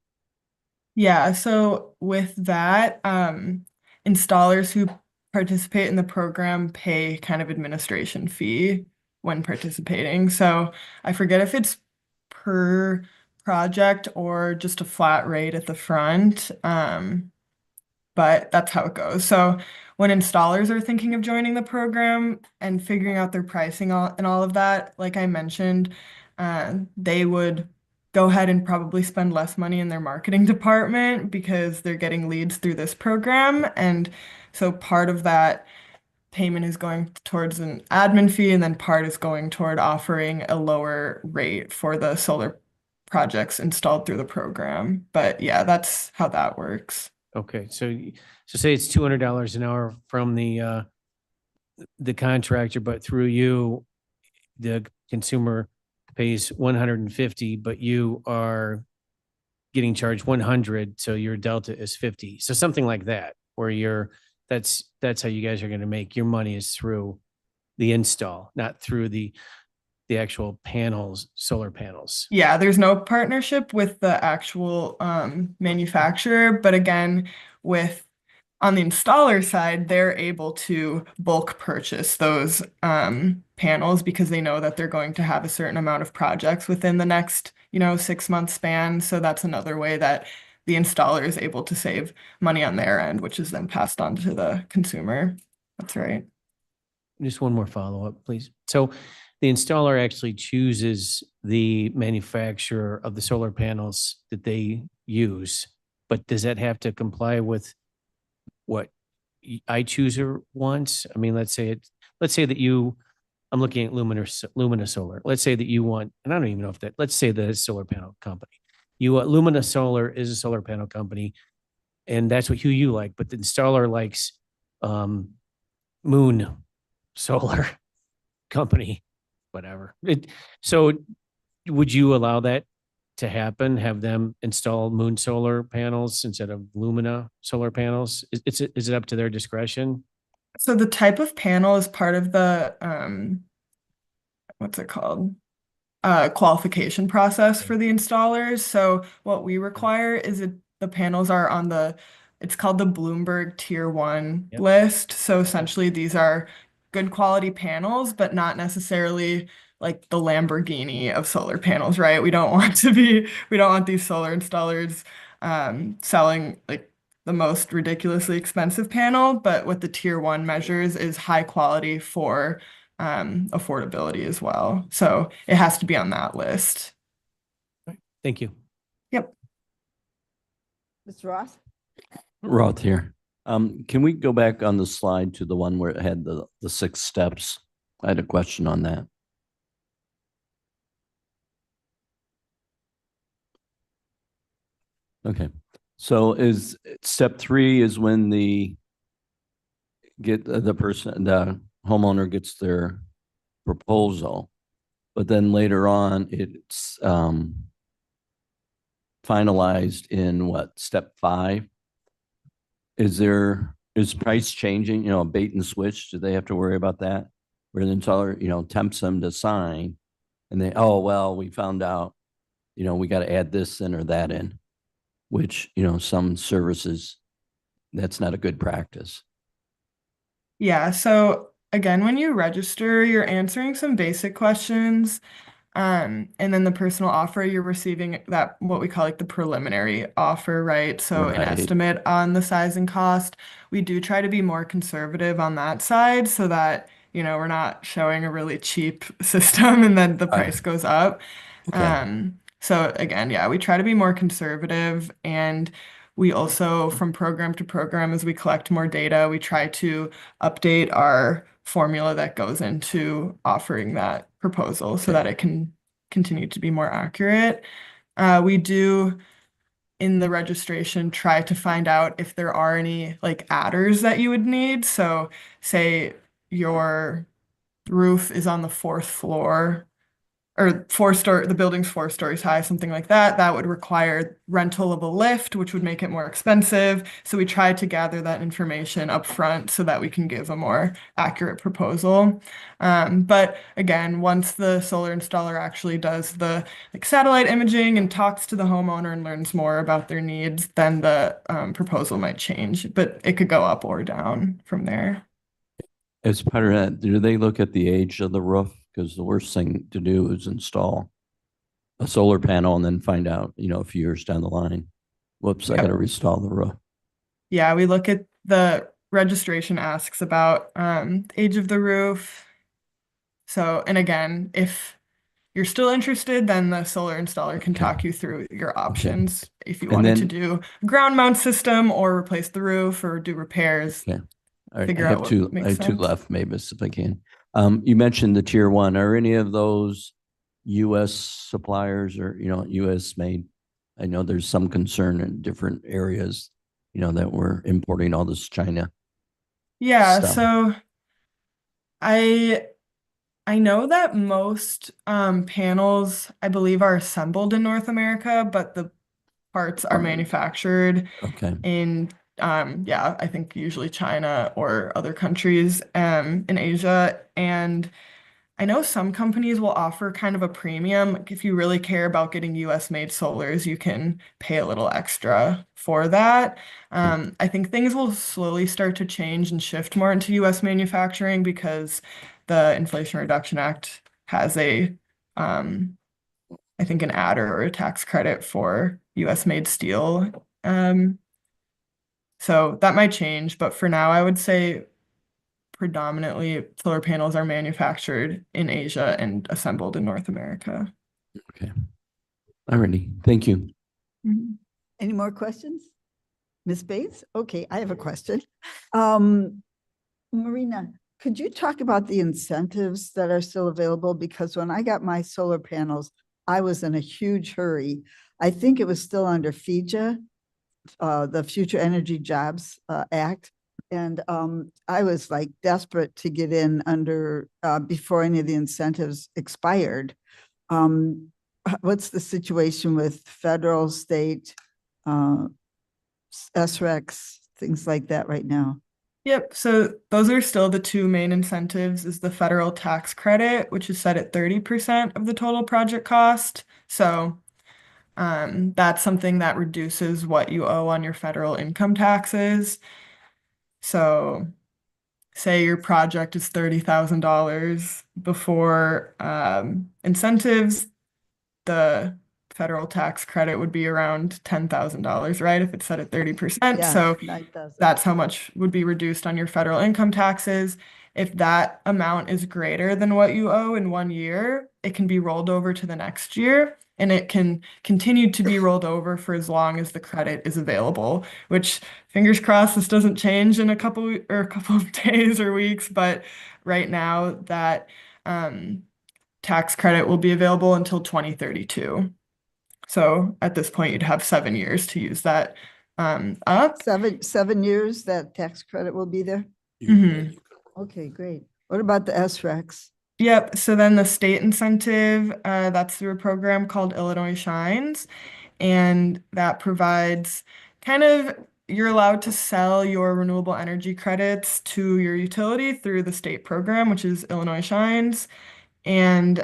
Yeah, so with that, installers who participate in the program pay kind of administration fee when participating. So I forget if it's per project or just a flat rate at the front. But that's how it goes. So when installers are thinking of joining the program and figuring out their pricing and all of that, like I mentioned, they would go ahead and probably spend less money in their marketing department because they're getting leads through this program. And so part of that payment is going towards an admin fee, and then part is going toward offering a lower rate for the solar projects installed through the program. But yeah, that's how that works. Okay, so say it's $200 an hour from the contractor, but through you, the consumer pays 150, but you are getting charged 100, so your delta is 50. So something like that, where that's how you guys are going to make your money, is through the install, not through the actual panels, solar panels. Yeah, there's no partnership with the actual manufacturer, but again, on the installer side, they're able to bulk purchase those panels because they know that they're going to have a certain amount of projects within the next, 6-month span. So that's another way that the installer is able to save money on their end, which is then passed on to the consumer. That's right. Just one more follow-up, please. So the installer actually chooses the manufacturer of the solar panels that they use, but does that have to comply with what iChooser wants? I mean, let's say that I'm looking at Lumina Solar. Let's say that you want, and I don't even know if let's say that it's a solar panel company. Lumina Solar is a solar panel company, and that's who you like, but the installer likes Moon Solar Company, whatever. So would you allow that to happen? Have them install Moon solar panels instead of Lumina solar panels? Is it up to their discretion? So the type of panel is part of the what's it called? Qualification process for the installers. So what we require is the panels are it's called the Bloomberg Tier 1 list. So essentially these are good quality panels, but not necessarily like the Lamborghini of solar panels, right? We don't want these solar installers selling like the most ridiculously expensive panel, but what the Tier 1 measures is high quality for affordability as well. So it has to be on that list. Thank you. Yep. Mr. Ross? Roth here. Can we go back on the slide to the one where it had the 6 steps? I had a question on that. Okay, so is step 3 is when the homeowner gets their proposal, but then later on it's finalized in what, step 5? Is price changing, you know, bait and switch? Do they have to worry about that? Where the installer, you know, tempts them to sign and they, oh, well, we found out, you know, we got to add this in or that in, which, you know, some services, that's not a good practice. Yeah, so again, when you register, you're answering some basic questions. And then the personal offer, you're receiving that what we call like the preliminary offer, right? So an Right. estimate on the size and cost. We do try to be more conservative on that side so that, you know, we're not showing a really cheap system and then the price goes up. Okay. So again, yeah, we try to be more conservative, and we also, from program to program, as we collect more data, we try to update our formula that goes into offering that proposal so Okay. that it can continue to be more accurate. We do in the registration try to find out if there are any like adders that you would need. So say your roof is on the 4th floor, or the building's 4 stories high, something like that, that would require rental of a lift, which would make it more expensive. So we try to gather that information up front so that we can give a more accurate proposal. But again, once the solar installer actually does the like satellite imaging and talks to the homeowner and learns more about their needs, then the proposal might change, but it could go up or down from there. As part of that, do they look at the age of the roof? Because the worst thing to do is install a solar panel and then find out, you know, a few years down the line, whoops, I Yep. got to reinstall the roof. Yeah, we look at the registration asks about age of the roof. So, and again, if you're still interested, then the solar installer can Okay. talk you through your options. If you And wanted to then- do a ground mount system or replace the roof or do repairs. Okay. All right, Figure I out have what two, makes I have 2 sense. left, Mavis, if I can. You mentioned the tier 1. Are any of those US suppliers or, you know, US made? I know there's some concern in different areas, you know, that we're importing all this China. Yeah, stuff. so I know that most panels, I believe, are assembled in North America, but the parts are manufactured Okay, in yeah, I think usually China or other countries in Asia. And I know some companies will offer kind of a premium. Like if you really care about getting US made solars, you can pay a little extra for that. I think things will slowly start to change and shift more into US manufacturing because the Inflation Reduction Act has a I think an adder or a tax credit for US made steel. So that might change, but for now, I would say predominantly solar panels are manufactured in Asia and assembled in North America. okay. Alrighty, thank you. Any more questions? Ms. Bates? Okay, I have a question. Marina, could you talk about the incentives that are still available? Because when I got my solar panels, I was in a huge hurry. I think it was still under FEJA, the Future Energy Jobs Act. And I was like desperate to get in under before any of the incentives expired. What's the situation with federal, state, SRECs, things like that right now? Yep, so those are still the 2 main incentives is the federal tax credit, which is set at 30% of the total project cost. So that's something that reduces what you owe on your federal income taxes. So say your project is $30,000 before incentives, the federal tax credit would be around $10,000, right? If it's set at 30%. Yeah, So 9,000. that's how much would be reduced on your federal income taxes. If that amount is greater than what you owe in 1 year, it can be rolled over to the next year. and it can continue to be rolled over for as long as the credit is available, which fingers crossed this doesn't change in a couple of days or weeks, but right now that tax credit will be available until 2032. So at this point, you'd have 7 years to use that up. 7 years that tax credit will be there? Mhm. Okay, great. What about the SRECs? Yep. So then the state incentive, that's through a program called Illinois Shines. And that provides kind of, you're allowed to sell your renewable energy credits to your utility through the state program, which is Illinois Shines. And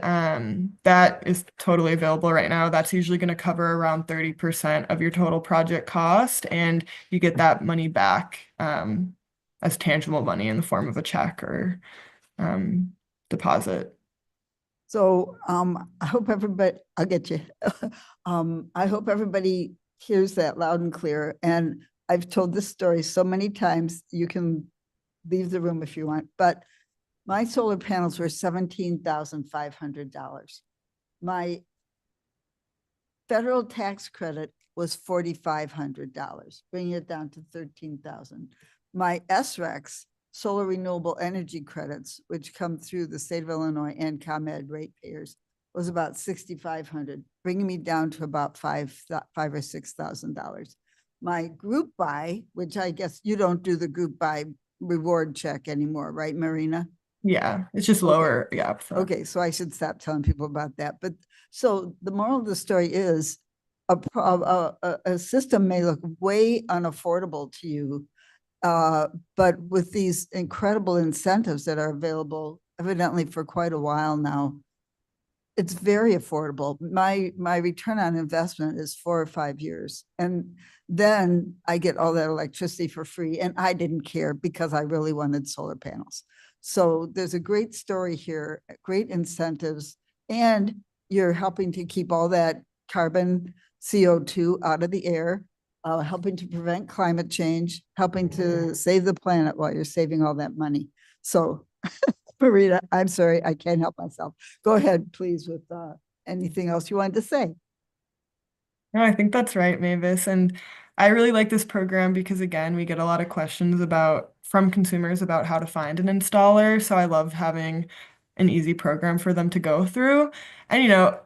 that is totally available right now. That's usually going to cover around 30% of your total project cost. And you get that money back as tangible money in the form of a check or deposit. So I hope everybody, I'll get you. I hope everybody hears that loud and clear. And I've told this story so many times, you can leave the room if you want, but my solar panels were $17,500. My federal tax credit was $4,500, bringing it down to $13,000. My SRECs, solar renewable energy credits, which come through the state of Illinois and ComEd ratepayers, was about $6,500, bringing me down to about $5,000 or $6,000. My group buy, which I guess you don't do the group buy reward check anymore, right, Marina? Yeah, it's just lower. Yeah. So. Okay, so I should stop telling people about that. But so the moral of the story is a system may look way unaffordable to you, but with these incredible incentives that are available evidently for quite a while now, it's very affordable. My return on investment is 4 or 5 years. And then I get all that electricity for free. And I didn't care because I really wanted solar panels. So there's a great story here, great incentives, and you're helping to keep all that carbon CO2 out of the air, helping to prevent climate change, helping to save the planet while you're saving all that money. So Marina, I'm sorry, I can't help myself. Go ahead, please, with anything else you wanted to say. No, I think that's right, Mavis. And I really like this program because, again, we get a lot of questions from consumers about how to find an installer. So I love having an easy program for them to go through. And,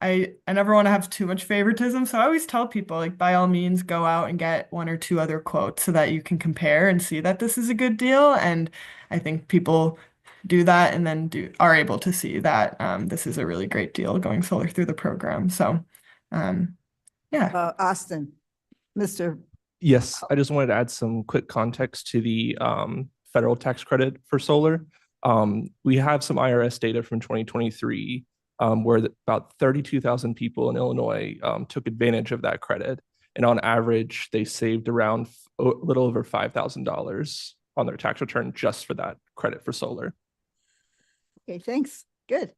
I never want to have too much favoritism. So I always tell people, like, by all means, go out and get 1 or 2 other quotes so that you can compare and see that this is a good deal. And I think people do that and then are able to see that this is a really great deal going solar through the program. So yeah. Austin, Mr. Yes, I just wanted to add some quick context to the federal tax credit for solar. We have some IRS data from 2023 where about 32,000 people in Illinois took advantage of that credit. And on average, they saved around a little over $5,000 on their tax return just for that credit for solar. Okay, thanks. Good.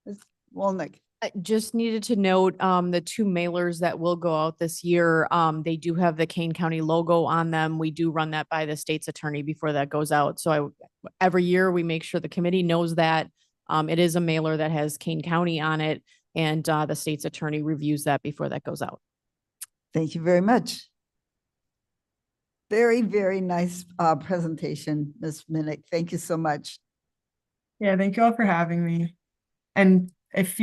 Ms. Wolnick. I just needed to note the 2 mailers that will go out this year. They do have the Kane County logo on them. We do run that by the state's attorney before that goes out. So every year we make sure the committee knows that it is a mailer that has Kane County on it, and the state's attorney reviews that before that goes out. Thank you very much. Very, very nice presentation, Ms. Minnick. Thank you so much. Yeah, thank you all for having me. And if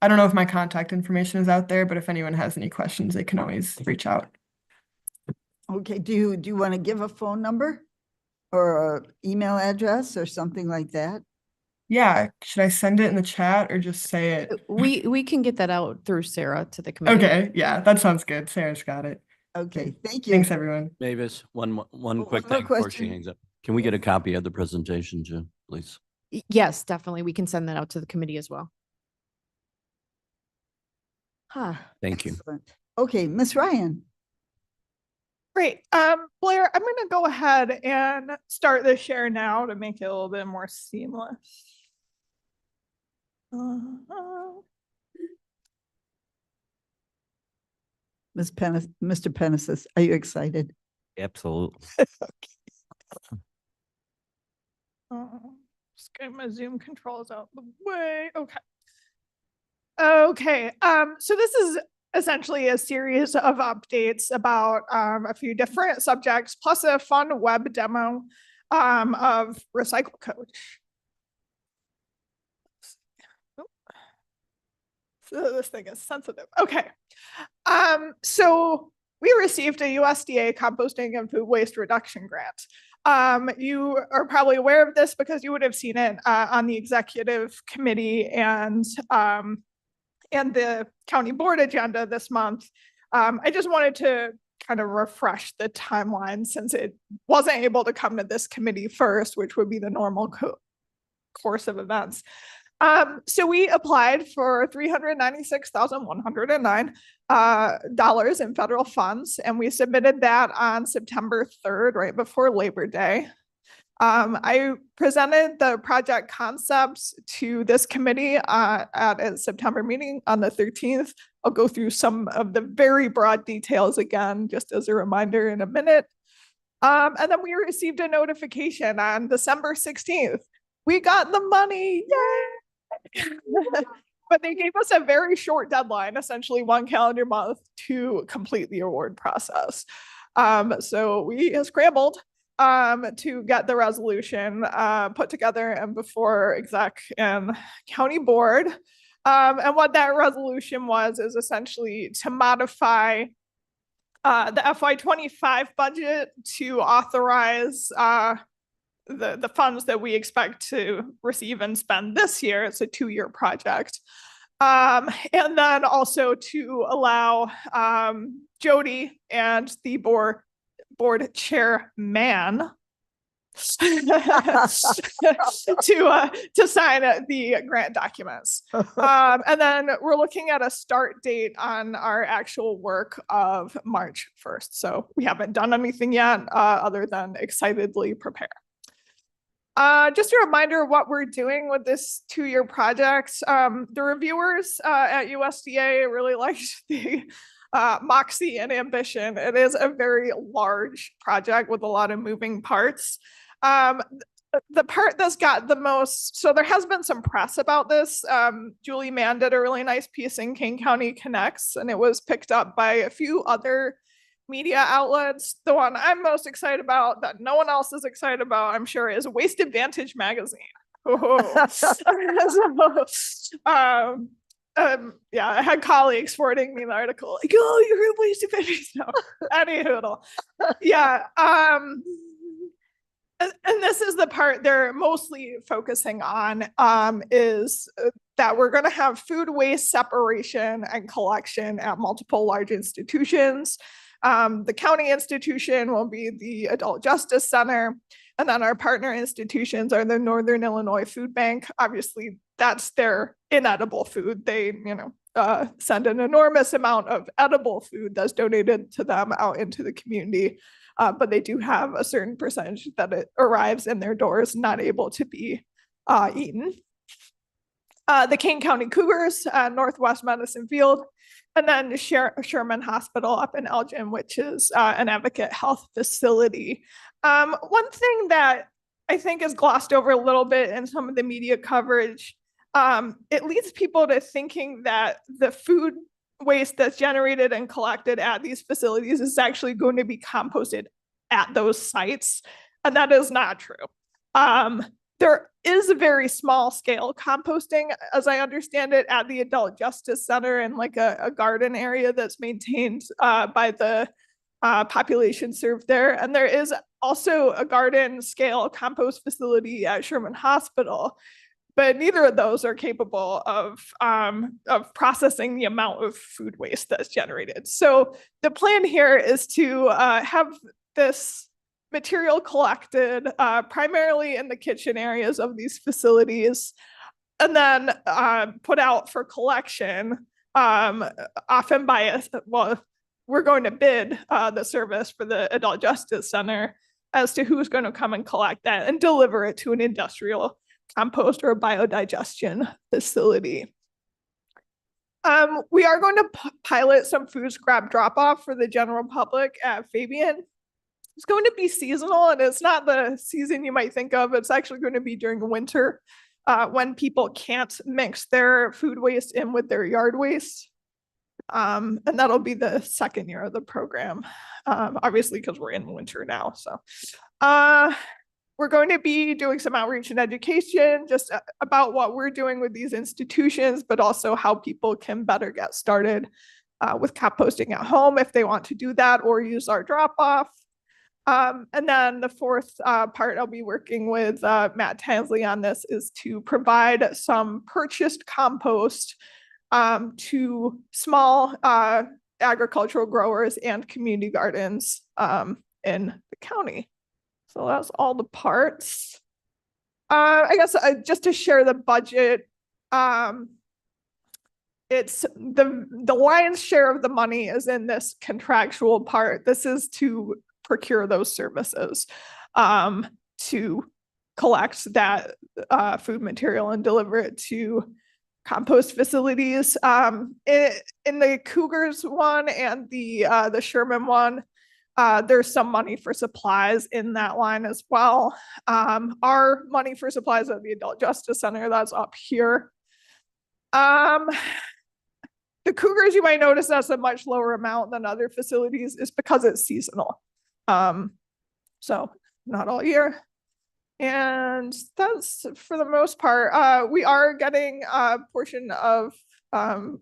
I don't know if my contact information is out there, but if anyone has any questions, they can always reach out. Okay, do you want to give a phone number or an email address or something like that? Yeah, should I send it in the chat or just say it? We can get that out through Sarah to the committee. Okay, yeah, that sounds good. Sarah's got it. Okay, thank you. Thanks, everyone. Mavis, one quick one more thing before she question. hangs up. Can we get a copy of the presentation, Jim, please? Yes, definitely. We can send that out to the committee as well. Thank you. Excellent. Okay, Ms. Ryan. Great. Blair, I'm going to go ahead and start the share now to make it a little bit more seamless. Mr. Penesis, are you excited? Absolutely. Just getting my Zoom controls out the way. Okay. Okay, so this is essentially a series of updates about a few different subjects, plus a fun web demo of Recycle Coach. So this thing is sensitive. Okay. So we received a USDA composting and food waste reduction grant. You are probably aware of this because you would have seen it on the executive committee and the county board agenda this month. I just wanted to kind of refresh the timeline since it wasn't able to come to this committee first, which would be the normal course of events. So we applied for $396,109 dollars in federal funds, and we submitted that on September 3rd, right before Labor Day. I presented the project concepts to this committee at a September meeting on the 13th. I'll go through some of the very broad details again, just as a reminder in a minute. And then we received a notification on December 16th. We got the money, yay! But they gave us a very short deadline, essentially 1 calendar month, to complete the award process. So we scrambled to get the resolution put together and before exec and county board. And what that resolution was is essentially to modify the FY25 budget to authorize the funds that we expect to receive and spend this year. It's a 2-year project. And then also to allow Jody and the board chairman to sign the grant documents. And then we're looking at a start date on our actual work of March 1st. So we haven't done anything yet other than excitedly prepare. Just a reminder of what we're doing with this 2-year project. The reviewers at USDA really liked the moxie and ambition. It is a very large project with a lot of moving parts. The part that's got the most, so there has been some press about this. Julie Mann did a really nice piece in King County Connects, and it was picked up by a few other media outlets. The one I'm most excited about that no one else is excited about, I'm sure, is Waste Advantage magazine. Yeah, I had colleagues forwarding me the article, like, oh, you're a Waste Advantage. No, anywho, yeah. And this is the part they're mostly focusing on, is that we're going to have food waste separation and collection at multiple large institutions. The county institution will be the Adult Justice Center, and then our partner institutions are the Northern Illinois Food Bank. Obviously, that's their inedible food. They, send an enormous amount of edible food that's donated to them out into the community, but they do have a certain percentage that it arrives in their doors not able to be eaten. The King County Cougars, Northwest Medicine Field, and then Sherman Hospital up in Elgin, which is an Advocate Health facility. One thing that I think is glossed over a little bit in some of the media coverage, it leads people to thinking that the food waste that's generated and collected at these facilities is actually going to be composted at those sites, and that is not true. There is a very small scale composting, as I understand it, at the Adult Justice Center in like a garden area that's maintained by the population served there. And there is also a garden scale compost facility at Sherman Hospital, but neither of those are capable of processing the amount of food waste that's generated. So the plan here is to have this material collected primarily in the kitchen areas of these facilities, and then put out for collection, often by we're going to bid the service for the Adult Justice Center as to who's going to come and collect that and deliver it to an industrial compost or biodigestion facility. We are going to pilot some food scrap drop-off for the general public at Fabian. It's going to be seasonal, and it's not the season you might think of. It's actually going to be during the winter. when people can't mix their food waste in with their yard waste. And that'll be the second year of the program, obviously because we're in winter now. So we're going to be doing some outreach and education just about what we're doing with these institutions, but also how people can better get started with composting at home if they want to do that or use our drop off. And then the fourth part I'll be working with Matt Tansley on this is to provide some purchased compost to small agricultural growers and community gardens in the county. So that's all the parts. I guess just to share the budget, it's the lion's share of the money is in this contractual part. This is to procure those services, to collect that food material and deliver it to compost facilities. In the Cougars one and the Sherman one, there's some money for supplies in that line as well. Our money for supplies at the Adult Justice Center, that's up here. The Cougars, you might notice that's a much lower amount than other facilities, is because it's seasonal. So not all year. And that's for the most part. We are getting a portion of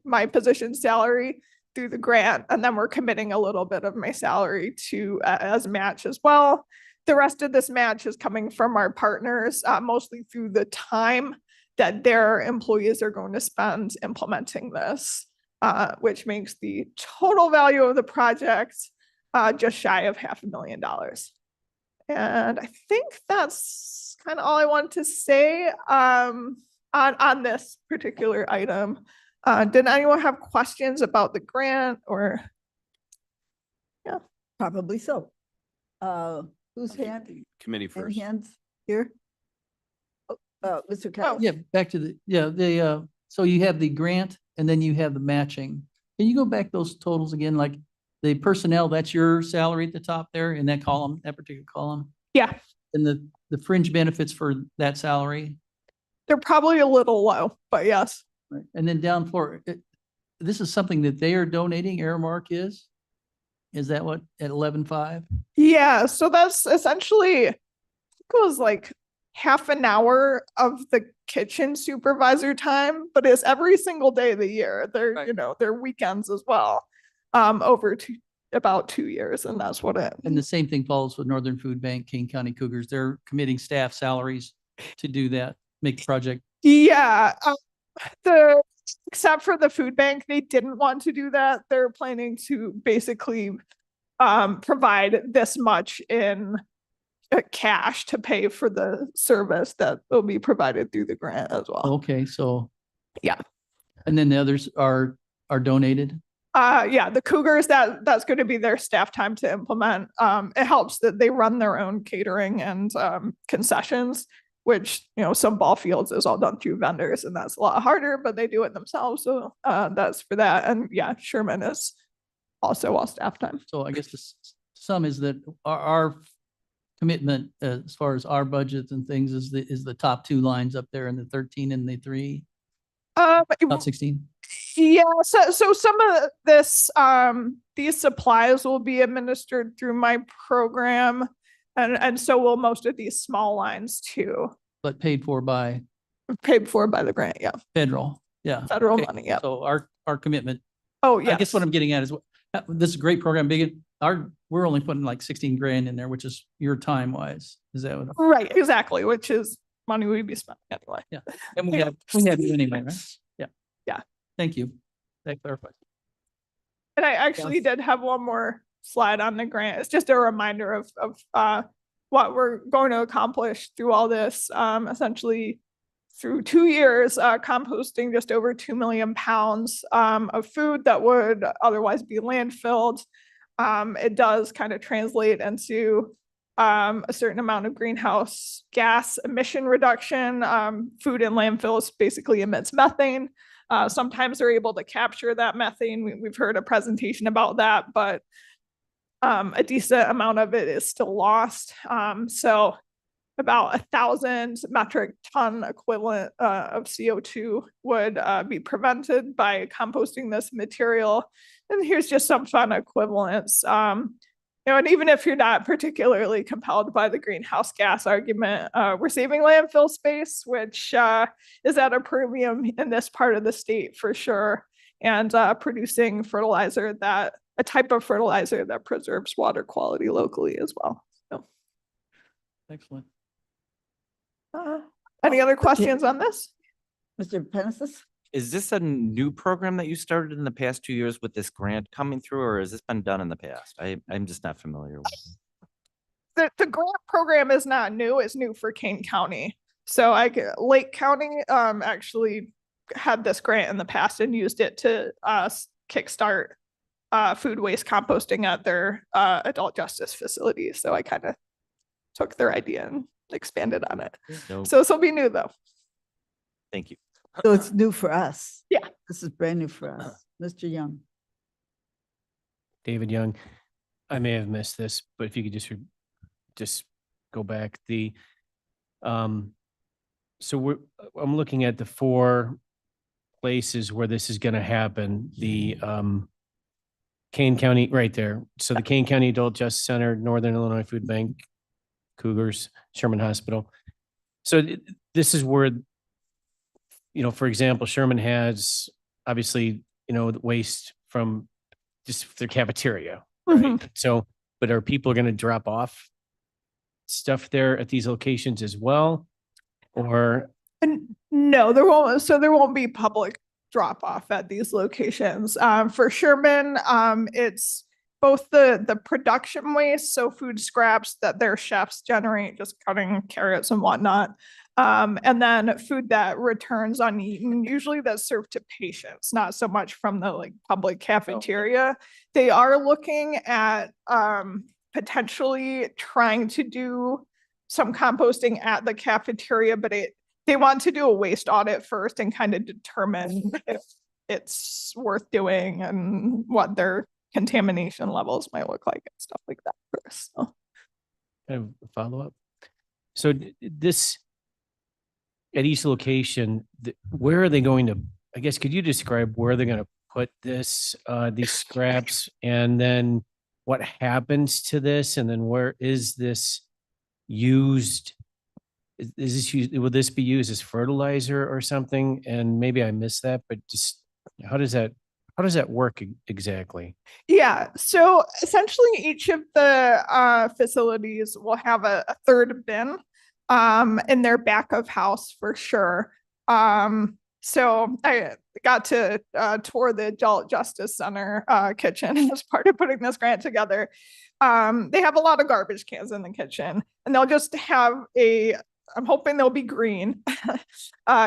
my position salary through the grant, and then we're committing a little bit of my salary to as match as well. The rest of this match is coming from our partners, mostly through the time that their employees are going to spend implementing this, which makes the total value of the project just shy of $500,000. And I think that's kind of all I want to say on this particular item. Did anyone have questions about the grant or? Yeah, Probably so. Whose hand? Committee Any first. hands here? Mr. Kelly? Yeah, back to so you have the grant and then you have the matching. Can you go back those totals again? Like the personnel, that's your salary at the top there in that column, that particular column? Yeah, And the fringe benefits for that salary? they're probably a little low, but yes. Right. And then down for, this is something that they are donating, Aramark is? Is that what, at 11.5? Yeah, so that's essentially, I think it was like half an hour of the kitchen supervisor time, but it's every single day of the year. They're, Right. you know, they're weekends as well, over about 2 years, and that's what it. And the same thing follows with Northern Food Bank, King County Cougars. They're committing staff salaries to do that, make the project. Yeah, except for the food bank, they didn't want to do that. They're planning to basically provide this much in cash to pay for the service that will be provided through the grant as well. Okay, so. Yeah. And then the others are donated? Yeah, the Cougars, that's going to be their staff time to implement. It helps that they run their own catering and concessions, which, you know, some ball fields is all done through vendors, and that's a lot harder, but they do it themselves. So that's for that. And yeah, Sherman is also all staff time. So I guess the sum is that our commitment as far as our budgets and things is the top two lines up there in the 13 and the 3, not 16. Yeah, so some of this, these supplies will be administered through my program, and so will most of these small lines too. But paid for by Paid for by the grant, yeah, federal, yeah. federal Okay, money, yeah. So our commitment, Oh, I yeah. guess what I'm getting at is, this is a great program, we're only putting like 16 grand in there, which is your time wise, is that what? Right, exactly, which is money we'd be spending anyway. Yeah, and we have you anyway, right? Yeah. Yeah. Thank you. That clarifies. And I actually did have one more slide on the grant. It's just a reminder of what we're going to accomplish through all this. Essentially, through 2 years, composting just over 2 million pounds of food that would otherwise be landfilled. It does kind of translate into a certain amount of greenhouse gas emission reduction. Food in landfills basically emits methane. Sometimes they're able to capture that methane. We've heard a presentation about that, but a decent amount of it is still lost. So about 1,000 metric ton equivalent of CO2 would be prevented by composting this material. And here's just some fun equivalents. And even if you're not particularly compelled by the greenhouse gas argument, we're saving landfill space, which is at a premium in this part of the state for sure, and producing fertilizer a type of fertilizer that preserves water quality locally as well. So, Excellent. any other questions on this? Mr. Pennis? Is this a new program that you started in the past 2 years with this grant coming through, or has this been done in the past? I'm just not familiar with it. The grant program is not new, it's new for Kane County. So Lake County actually had this grant in the past and used it to kickstart food waste composting at their adult justice facilities. So I kind of took their idea and expanded on it. No, So this will be new though. thank you. So it's new for us. Yeah. This is brand new for us. Mr. Young. David Young. I may have missed this, but if you could just go back so I'm looking at the 4 places where this is going to happen. The Kane County right there. So the Kane County Adult Justice Center, Northern Illinois Food Bank, Cougars, Sherman Hospital. So this is where, for example, Sherman has obviously, the waste from just their cafeteria, right? Mhm. So, but are people going to drop off stuff there at these locations as well? Or And no, there won't. So there won't be public drop off at these locations. For Sherman, it's both the production waste, so food scraps that their chefs generate, just cutting carrots and whatnot. And then food that returns uneaten, usually that's served to patients, not so much from the public cafeteria. They are looking at potentially trying to do some composting at the cafeteria, but they want to do a waste audit first and kind of determine if it's worth doing and what their contamination levels might look like and stuff like that first. So. kind of a follow-up. So this, at each location, where are they going to, I guess, could you describe where they're going to put this, these scraps, and then what happens to this, and then where is this used? Is this used, will this be used as fertilizer or something? And maybe I missed that, but just how does that work exactly? Yeah, so essentially each of the facilities will have a third bin in their back of house for sure. So I got to tour the Adult Justice Center kitchen as part of putting this grant together. They have a lot of garbage cans in the kitchen, and they'll just have I'm hoping they'll be green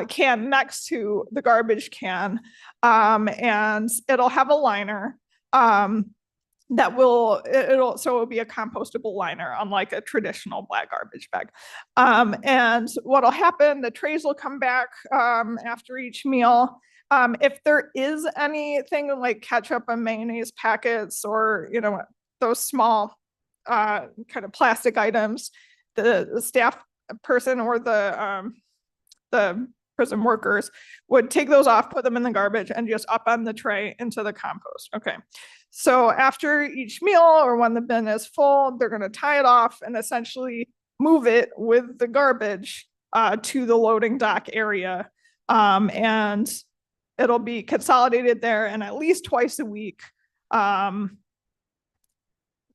can next to the garbage can. And it'll have a liner that it'll be a compostable liner, unlike a traditional black garbage bag. And what'll happen, the trays will come back after each meal. If there is anything like ketchup and mayonnaise packets or, those small kind of plastic items, the staff person or the prison workers would take those off, put them in the garbage, and just up on the tray into the compost. Okay. So after each meal or when the bin is full, they're going to tie it off and essentially move it with the garbage to the loading dock area. And it'll be consolidated there, and at least twice a week,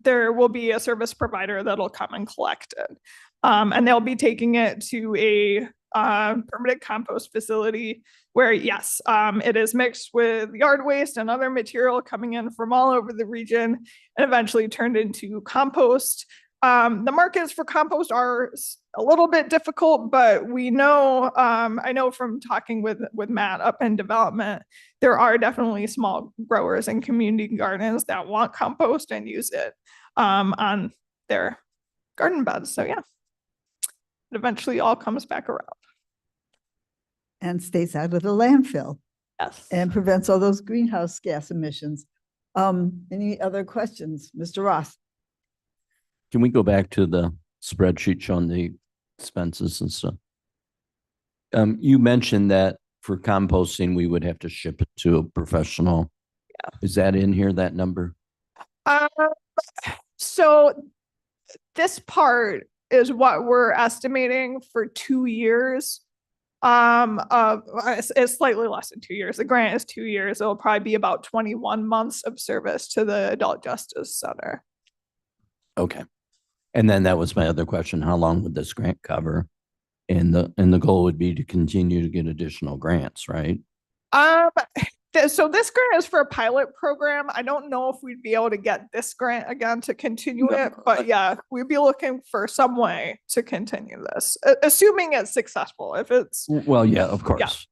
there will be a service provider that'll come and collect it. And they'll be taking it to a permanent compost facility where, yes, it is mixed with yard waste and other material coming in from all over the region and eventually turned into compost. The markets for compost are a little bit difficult, but we know, I know from talking with Matt up in development, there are definitely small growers and community gardens that want compost and use it on their garden beds. So yeah, it eventually all comes back around. And stays out of the landfill Yes. and prevents all those greenhouse gas emissions. Any other questions? Mr. Ross? Can we go back to the spreadsheet showing the expenses and stuff. You mentioned that for composting, we would have to ship it to a professional. Yeah. Is that in here, that number? So this part is what we're estimating for 2 years. It's slightly less than 2 years. The grant is 2 years. It'll probably be about 21 months of service to the Adult Justice Center. Okay. And then that was my other question. How long would this grant cover? And the goal would be to continue to get additional grants, right? So this grant is for a pilot program. I don't know if we'd be able to get this grant again to continue it, but yeah, we'd be looking for some way to continue this, assuming it's successful. If it's, Well, yeah, of course.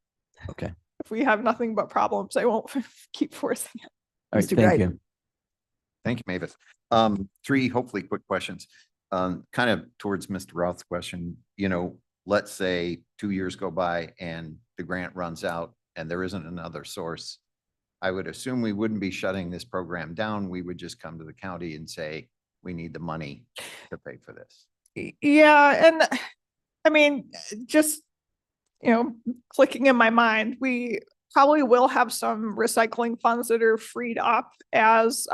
Okay. if we have nothing but problems, I won't keep forcing it. All right, Mr. thank Wright. you. Thank you, Mavis. Three hopefully quick questions. Kind of towards Mr. Roth's question, let's say 2 years go by and the grant runs out and there isn't another source. I would assume we wouldn't be shutting this program down. We would just come to the county and say, we need the money to pay for this. Yeah, and I mean, just, clicking in my mind, we probably will have some recycling funds that are freed up as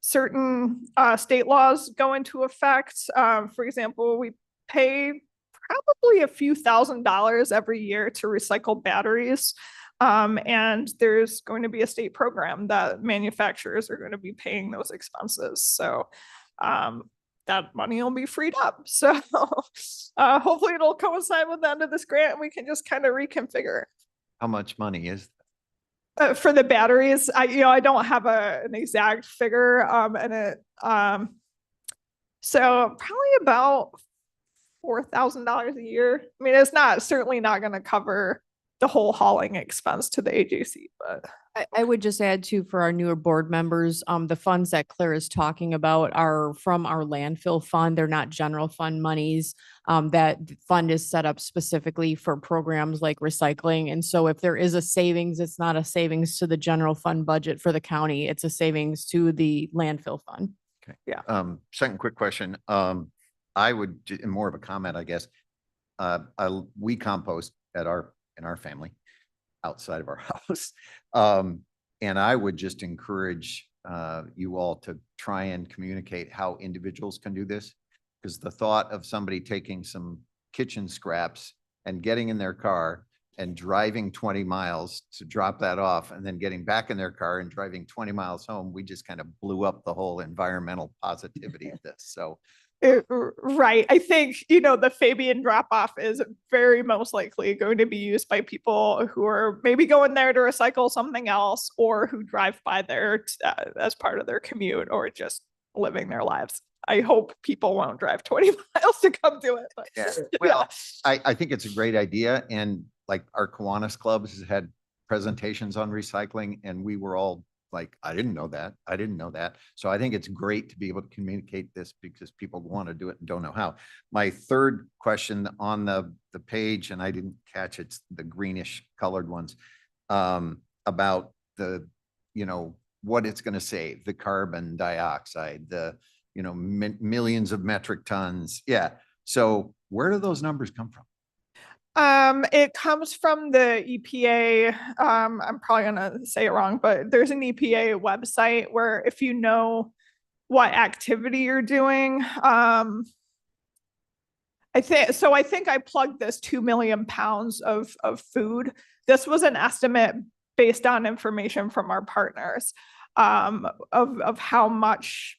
certain state laws go into effect. For example, we pay probably a few $1,000s every year to recycle batteries. And there's going to be a state program that manufacturers are going to be paying those expenses. So that money will be freed up. So hopefully it'll coincide with the end of this grant and we can just kind of reconfigure. How much money is For the batteries, I don't have an exact figure, so probably about $4,000 a year. I mean, it's certainly not going to cover the whole hauling expense to the AJC, but I would just add too, for our newer board members, the funds that Claire is talking about are from our landfill fund. They're not general fund monies. That fund is set up specifically for programs like recycling. And so if there is a savings, it's not a savings to the general fund budget for the county. It's a savings to the landfill fund. Okay. Yeah. Second quick question. I would, more of a comment, I guess. We compost in our family outside of our house. And I would just encourage you all to try and communicate how individuals can do this. Because the thought of somebody taking some kitchen scraps and getting in their car and driving 20 miles to drop that off and then getting back in their car and driving 20 miles home, we just kind of blew up the whole environmental positivity of this. So right. I think, the Fabian drop off is very most likely going to be used by people who are maybe going there to recycle something else or who drive by there as part of their commute or just living their lives. I hope people won't drive 20 miles to come do it. But, yeah, well, I think it's a great idea. And like our Kiwanis clubs has had presentations on recycling and we were all like, I didn't know that. I didn't know that. So I think it's great to be able to communicate this because people want to do it and don't know how. My third question on the page, and I didn't catch it's the greenish colored ones, about the, what it's going to save, the carbon dioxide, the, millions of metric tons. Yeah. So where do those numbers come from? It comes from the EPA. I'm probably gonna say it wrong, but there's an EPA website where if you know what activity you're doing, I think I plugged this 2 million pounds of food. This was an estimate based on information from our partners, of how much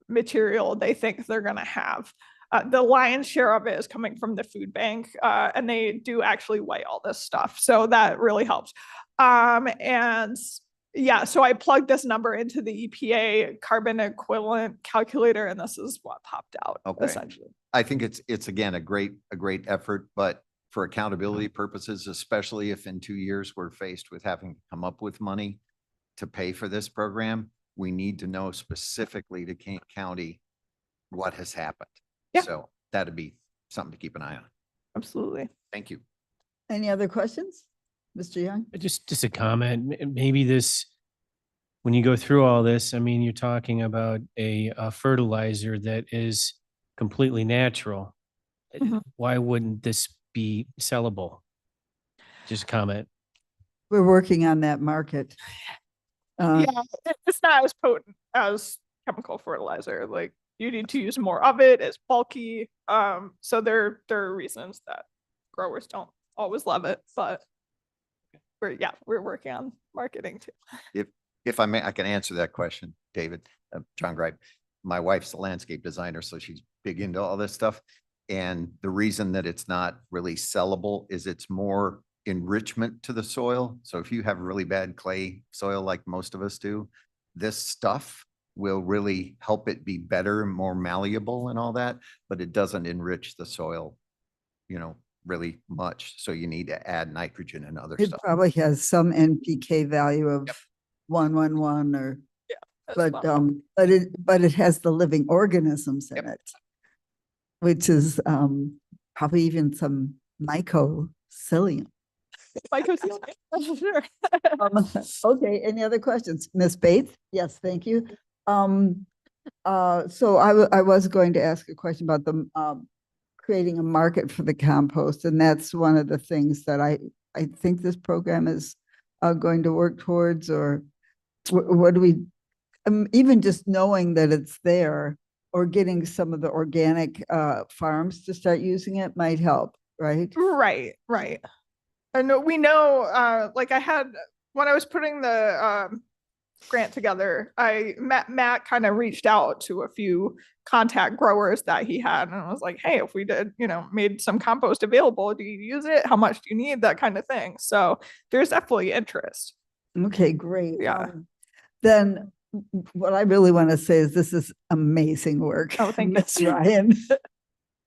material they think they're gonna have. The lion's share of it is coming from the food bank, and they do actually weigh all this stuff. So that really helps. And yeah, so I plugged this number into the EPA carbon equivalent calculator, and this is what popped out essentially. I think it's again, a great effort, but for accountability purposes, especially if in 2 years we're faced with having to come up with money to pay for this program, we need to know specifically to Kane County what has happened. Yeah. So that'd be something to keep an eye on. Absolutely. Thank you. Any other questions? Mr. Young? Just a comment. Maybe this, when you go through all this, I mean, you're talking about a fertilizer that is completely natural. Why wouldn't this be sellable? Just a comment. We're working on that market. Yeah, it's not as potent as chemical fertilizer. Like you need to use more of it. It's bulky. So there are reasons that growers don't always love it, but we're working on marketing too. If I may, I can answer that question, David, John Gripe. My wife's a landscape designer, so she's big into all this stuff. And the reason that it's not really sellable is it's more enrichment to the soil. So if you have really bad clay soil like most of us do, this stuff will really help it be better, more malleable and all that, but it doesn't enrich the soil, really much. So you need to add nitrogen and other It stuff. probably has some NPK value of 111 or, but it has the living organisms in it, which is probably even some mycelium. Sure. Okay, any other questions? Ms. Bates? Yes, thank you. So I was going to ask a question about the creating a market for the compost, and that's one of the things that I think this program is going to work towards, or what do we, even just knowing that it's there or getting some of the organic farms to start using it might help, right? Right. And we know, like when I was putting the grant together, Matt kind of reached out to a few contact growers that he had, and I was like, hey, if we did, made some compost available, do you use it? How much do you need? That kind of thing. So there's definitely interest. Okay, great. Yeah. Then what I really want to say is this is amazing work. Oh, thank you. Ms. Ryan.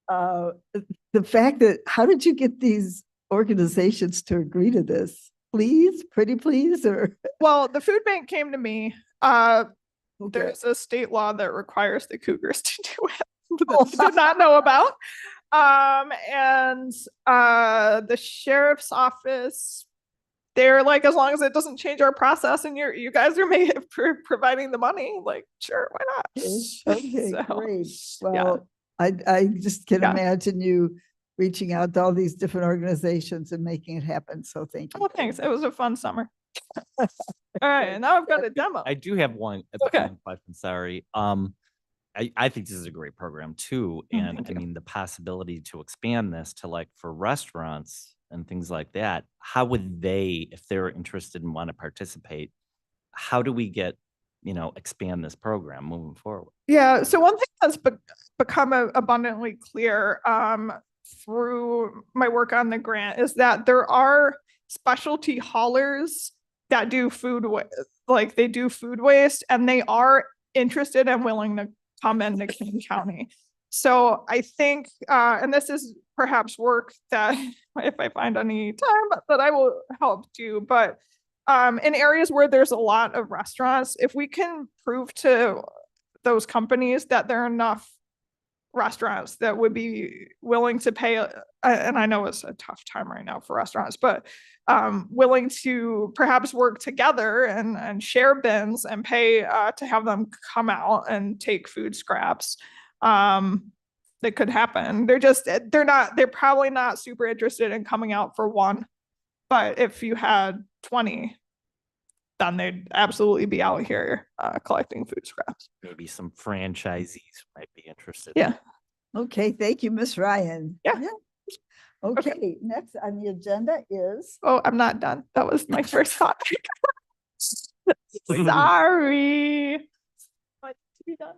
The fact that, how did you get these organizations to agree to this? Please, pretty please, or? Well, the food bank came to me. There's a state law that requires the Cougars to do it that I did not know about. And the sheriff's office, they're like, as long as it doesn't change our process and you guys are providing the money, like, sure, why not? Okay, So, great. yeah. Well, I just can imagine you reaching out to all these different organizations and making it happen. So thank you. Well, thanks. It was a fun summer. All right, now I've got a demo. I do have one Okay. one question, sorry. I think this is a great program too. And thank I you. mean, the possibility to expand this to like for restaurants and things like that, how would they, if they're interested and want to participate, how do we get, expand this program moving forward? Yeah. So one thing that's become abundantly clear through my work on the grant is that there are specialty haulers that do food like they do food waste, and they are interested and willing to come into King County. So I think, and this is perhaps work that if I find any time that I will help do, but in areas where there's a lot of restaurants, if we can prove to those companies that there are enough restaurants that would be willing to pay, and I know it's a tough time right now for restaurants, but willing to perhaps work together and share bins and pay to have them come out and take food scraps. That could happen. They're probably not super interested in coming out for one, but if you had 20, then they'd absolutely be out here collecting food scraps. Maybe some franchisees might be interested. Yeah. Okay, thank you, Miss Ryan. Yeah. Okay, next on the agenda is. Oh, I'm not done. That was my first topic. Sorry. What to be done?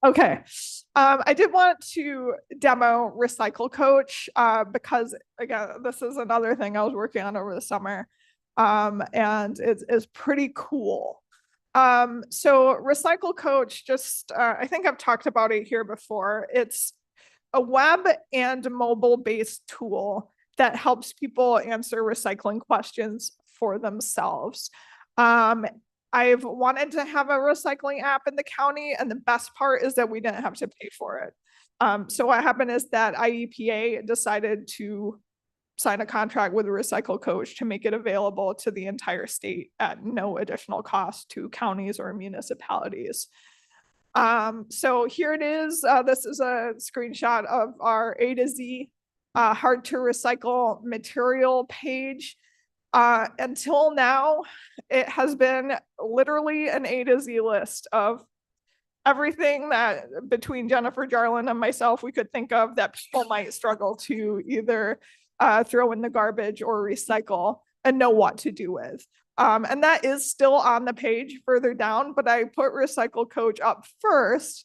Okay. I did want to demo Recycle Coach because again, this is another thing I was working on over the summer. And it's pretty cool. So Recycle Coach, I think I've talked about it here before. It's a web and mobile based tool that helps people answer recycling questions for themselves. I've wanted to have a recycling app in the county, and the best part is that we didn't have to pay for it. So what happened is that IEPA decided to sign a contract with a Recycle Coach to make it available to the entire state at no additional cost to counties or municipalities. So here it is. This is a screenshot of our A to Z hard to recycle material page. Until now, it has been literally an A to Z list of everything that between Jennifer Jarlin and myself we could think of that people might struggle to either throw in the garbage or recycle and know what to do with. And that is still on the page further down, but I put Recycle Coach up first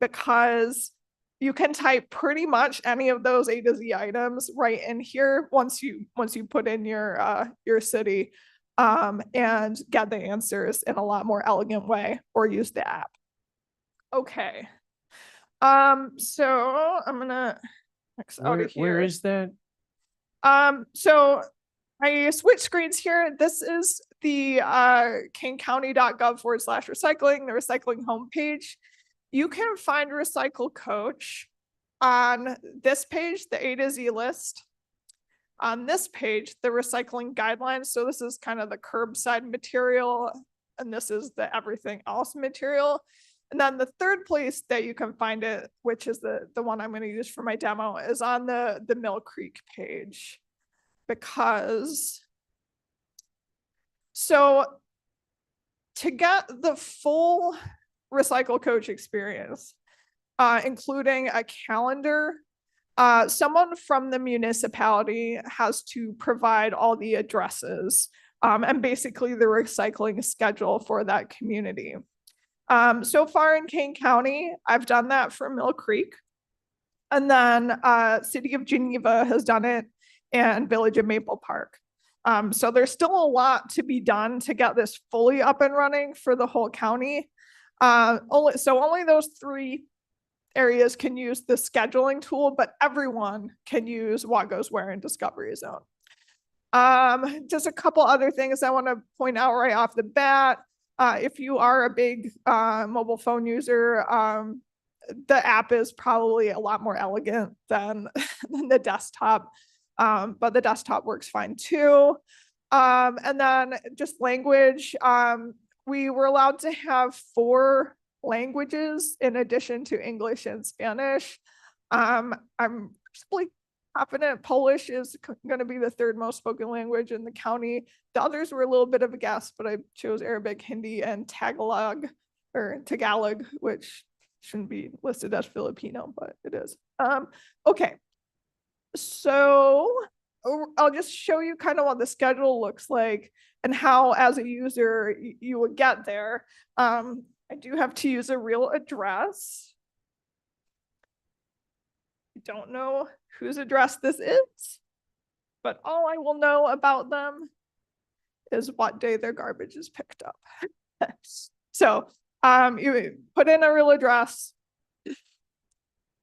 because you can type pretty much any of those A to Z items right in here once you put in your city and get the answers in a lot more elegant way or use the app. Okay. So I'm gonna X out of here. Where is that? So I switched screens here. This is the kanecounty.gov/recycling, the recycling homepage. You can find Recycle Coach on this page, the A to Z list. On this page, the recycling guidelines. So this is kind of the curbside material, and this is the everything else material. And then the third place that you can find it, which is the one I'm going to use for my demo, is on the Mill Creek page. Because so to get the full Recycle Coach experience, including a calendar, someone from the municipality has to provide all the addresses and basically the recycling schedule for that community. So far in Kane County, I've done that for Mill Creek. And then City of Geneva has done it and Village of Maple Park. So there's still a lot to be done to get this fully up and running for the whole county. Only those 3 areas can use the scheduling tool, but everyone can use What Goes Where in Discovery Zone. Just a couple other things I want to point out right off the bat. If you are a big mobile phone user, the app is probably a lot more elegant than the desktop, but the desktop works fine too. And then just language, we were allowed to have 4 languages in addition to English and Spanish. I'm really confident Polish is going to be the 3rd most spoken language in the county. The others were a little bit of a guess, but I chose Arabic, Hindi, and Tagalog, which shouldn't be listed as Filipino, but it is. Okay, so I'll just show you kind of what the schedule looks like and how, as a user, you would get there. I do have to use a real address. I don't know whose address this is, but all I will know about them is what day their garbage is picked up. So you put in a real address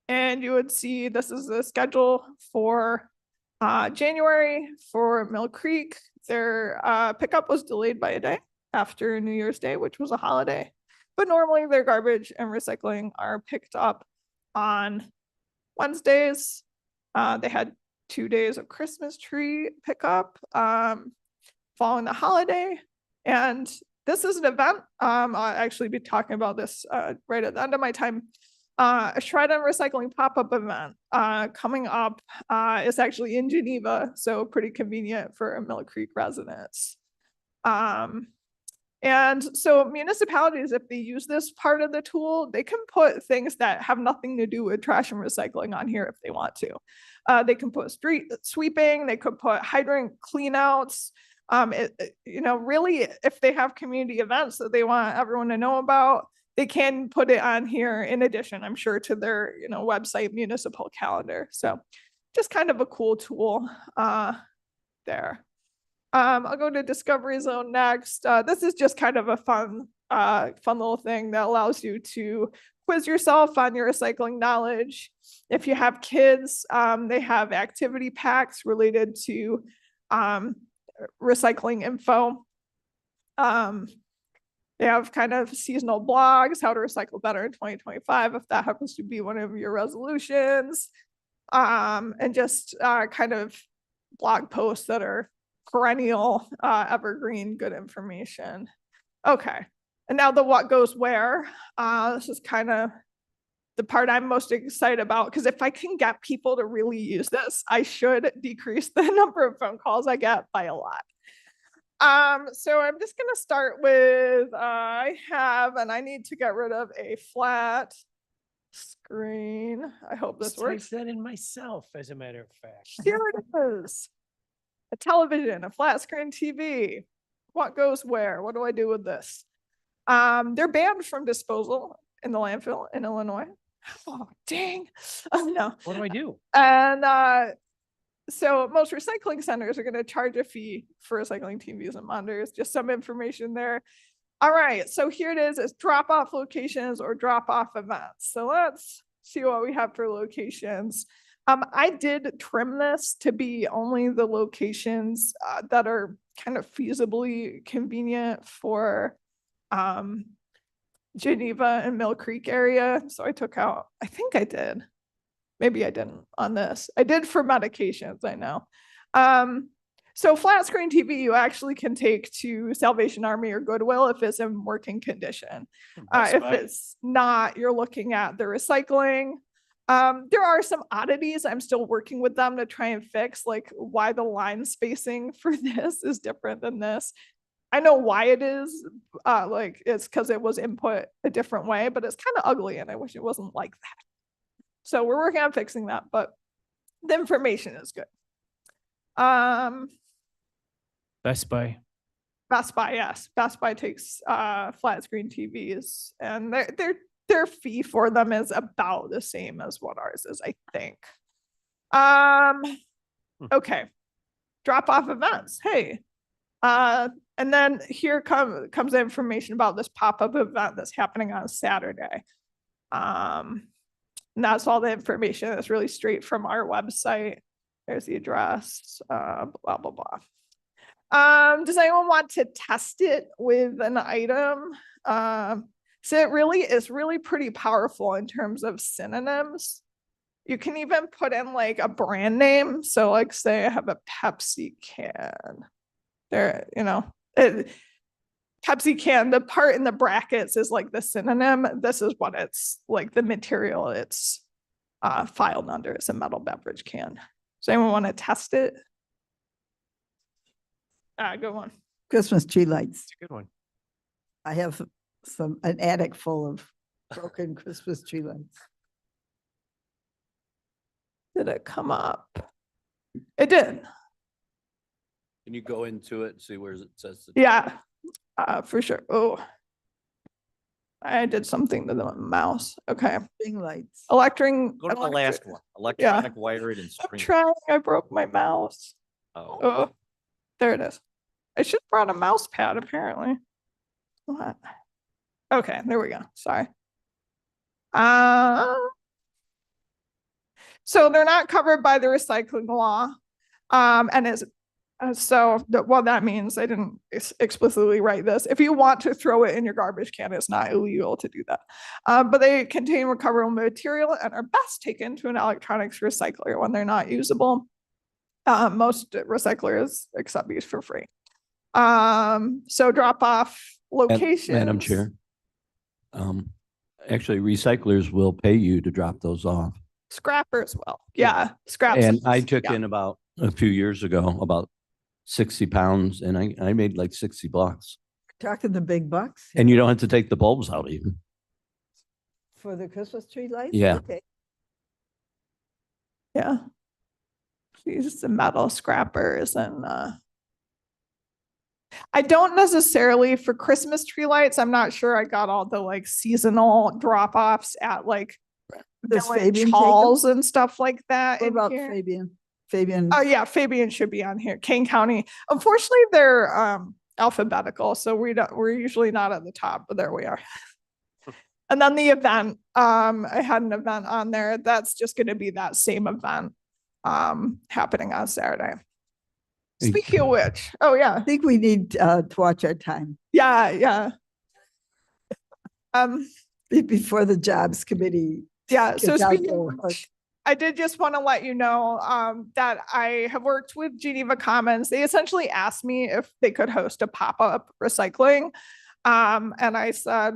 and you would see this is the schedule for January for Mill Creek. Their pickup was delayed by a day after New Year's Day, which was a holiday. But normally their garbage and recycling are picked up on Wednesdays. They had 2 days of Christmas tree pickup following the holiday. And this is an event. I'll actually be talking about this right at the end of my time. A Shred and Recycling pop-up event coming up is actually in Geneva, so pretty convenient for Mill Creek residents. And so municipalities, if they use this part of the tool, they can put things that have nothing to do with trash and recycling on here if they want to. They can put street sweeping, they could put hydrant cleanouts. Really, if they have community events that they want everyone to know about, they can put it on here in addition, I'm sure, to their website municipal calendar. So just kind of a cool tool there. I'll go to Discovery Zone next. This is just kind of a fun little thing that allows you to quiz yourself on your recycling knowledge. If you have kids, they have activity packs related to recycling info. They have kind of seasonal blogs, how to recycle better in 2025, if that happens to be one of your resolutions, and just kind of blog posts that are perennial, evergreen, good information. Okay, And now the what goes where, this is kind of the part I'm most excited about, because if I can get people to really use this, I should decrease the number of phone calls I get by a lot. So I'm just gonna start with, I need to get rid of a flat screen. I hope this works. that in myself, as a matter of fact. Here it is. A television, a flat screen TV. What goes where? What do I do with this? They're banned from disposal in the landfill in Illinois. Oh, dang. Oh, no. What do I do? And so most recycling centers are going to charge a fee for recycling TVs and monitors. Just some information there. All right, so here it is. It's drop-off locations or drop-off events. So let's see what we have for locations. I did trim this to be only the locations that are kind of feasibly convenient for Geneva and Mill Creek area. So I took out, I think I did. Maybe I didn't on this. I did for medications, I know. So flat screen TV, you actually can take to Salvation Army or Goodwill if it's in working condition. If it's not, you're looking at the recycling. There are some oddities. I'm still working with them to try and fix, like why the line spacing for this is different than this. I know why it is, like it's because it was input a different way, but it's kind of ugly and I wish it wasn't like that. So we're working on fixing that, but the information is good. Best Buy. Best Buy, yes. Best Buy takes flat screen TVs, and their fee for them is about the same as what ours is, I think. Okay. Drop off events. Hey. And then here comes the information about this pop-up event that's happening on Saturday. And that's all the information that's really straight from our website. There's the address, blah, blah, blah. Does anyone want to test it with an item? So it really is really pretty powerful in terms of synonyms. You can even put in like a brand name. So like say I have a Pepsi can. There, you know, Pepsi can, the part in the brackets is like the synonym. This is what it's like, the material it's filed under. It's a metal beverage can. Does anyone want to test it? Good one. Christmas tree lights. It's a good one. I have an attic full of broken Christmas tree lights. Did it come up? It did. Can you go into it and see where it says? Yeah, for sure. Oh, I did something to the mouse. Okay. String lights. Electric. Go to the last one. Electronic wiring and I'm string. trying. I broke my mouse. Oh. Oh, there it is. I should have brought a mouse pad apparently. What? Okay, there we go. Sorry. So they're not covered by the recycling law. And it's what that means, I didn't explicitly write this. If you want to throw it in your garbage can, it's not illegal to do that. But they contain recoverable material and are best taken to an electronics recycler when they're not usable. Most recyclers accept these for free. So drop off locations. Madam Chair. Actually, recyclers will pay you to drop those off. Scrappers will. Yeah, scraps. And I took in about a few years ago, about 60 pounds, and I made like $60. Talking the big bucks And you don't have to take the bulbs out even. for the Christmas tree lights? Yeah. Okay. Yeah. These metal scrappers and I don't necessarily for Christmas tree lights. I'm not sure I got all the like seasonal drop-offs at like Does village Fabian take 'em? halls and stuff like that. What in about here. Fabian? Fabian. Oh yeah, Fabian should be on here. Kane County. Unfortunately, they're alphabetical, so we're usually not at the top, but there we are. And then the event, I had an event on there. That's just going to be that same event happening on Saturday. Speaking of which, oh yeah, I think we need to watch our time yeah. before the jobs committee. Yeah, so gets out speaking their of work. which, I did just want to let you know that I have worked with Geneva Commons. They essentially asked me if they could host a pop-up recycling. And I said,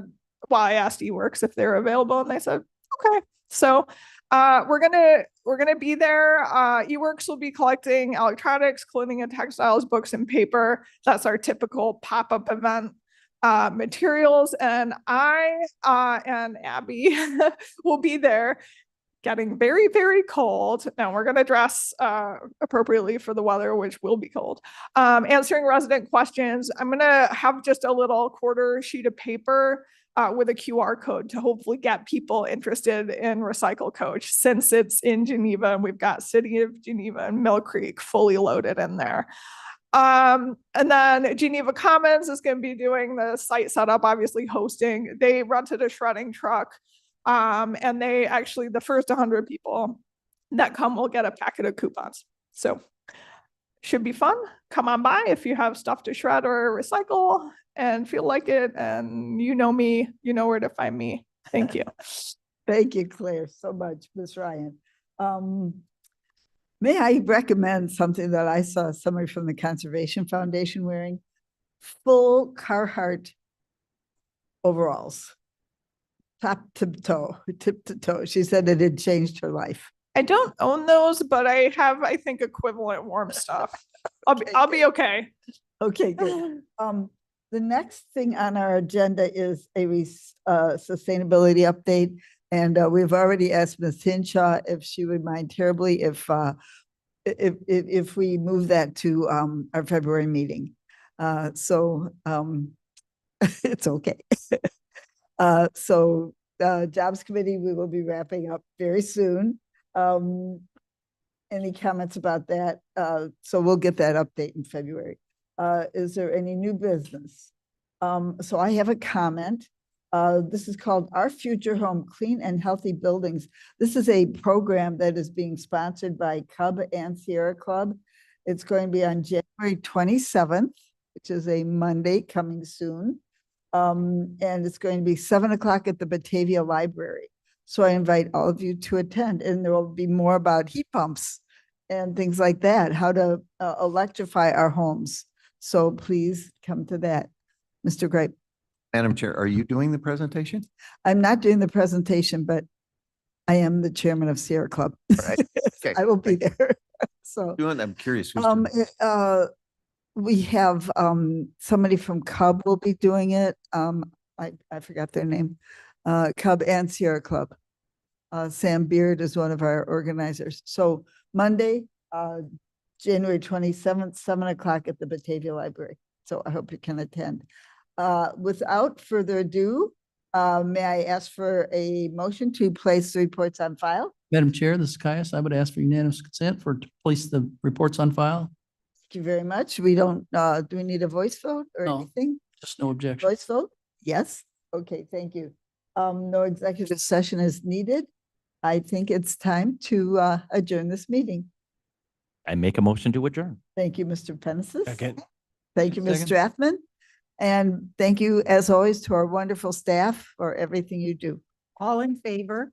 well, I asked eWorks if they're available and they said, okay. So we're gonna be there. eWorks will be collecting electronics, clothing and textiles, books and paper. That's our typical pop-up event materials. And I and Abby will be there getting very, very cold. Now we're gonna dress appropriately for the weather, which will be cold. Answering resident questions. I'm gonna have just a little quarter sheet of paper with a QR code to hopefully get people interested in Recycle Coach, since it's in Geneva and we've got City of Geneva and Mill Creek fully loaded in there. And then Geneva Commons is going to be doing the site setup, obviously hosting. They rented a shredding truck. And they actually, the first 100 people that come will get a packet of coupons. So should be fun. Come on by if you have stuff to shred or recycle and feel like it. And you know me, you know where to find me. Thank you. Thank you, Claire, so much, Ms. Ryan. May I recommend something that I saw somebody from the Conservation Foundation wearing? Full Carhartt overalls. Top to toe, tip to toe. She said it had changed her life. I don't own those, but I have, I think, equivalent warm stuff. I'll be okay. Okay, good. The next thing on our agenda is a sustainability update. And we've already asked Ms. Hinshaw if she would mind terribly if we move that to our February meeting. So it's okay. So Jobs Committee, we will be wrapping up very soon. Any comments about that? So we'll get that update in February. Is there any new business? So I have a comment. This is called Our Future Home, Clean and Healthy Buildings. This is a program that is being sponsored by Cub and Sierra Club. It's going to be on January 27th, which is a Monday coming soon. And it's going to be 7 o'clock at the Batavia Library. So I invite all of you to attend, and there will be more about heat pumps and things like that, how to electrify our homes. So please come to that. Mr. Gripe. Madam Chair, are you doing the presentation? I'm not doing the presentation, but I am the chairman of Sierra Club. Right. Okay. I will be there. So I'm curious. Who's doing it? we have somebody from Cub will be doing it. I forgot their name. Cub and Sierra Club. Sam Beard is one of our organizers. So Monday, January 27th, 7 o'clock at the Batavia Library. So I hope you can attend. Without further ado, may I ask for a motion to place the reports on file? Madam Chair, this is Caius. I would ask for unanimous consent to place the reports on file. Thank you very much. We don't, do we need a voice vote or No. anything? Just no objection. Voice vote? Yes. Okay, thank you. No executive session is needed. I think it's time to adjourn this meeting. I make a motion to adjourn. Thank you, Mr. Pennises. Second. Thank you, Ms. Second. Strathman. And thank you, as always, to our wonderful staff for everything you do. All in favor?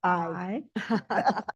Aye. Aye.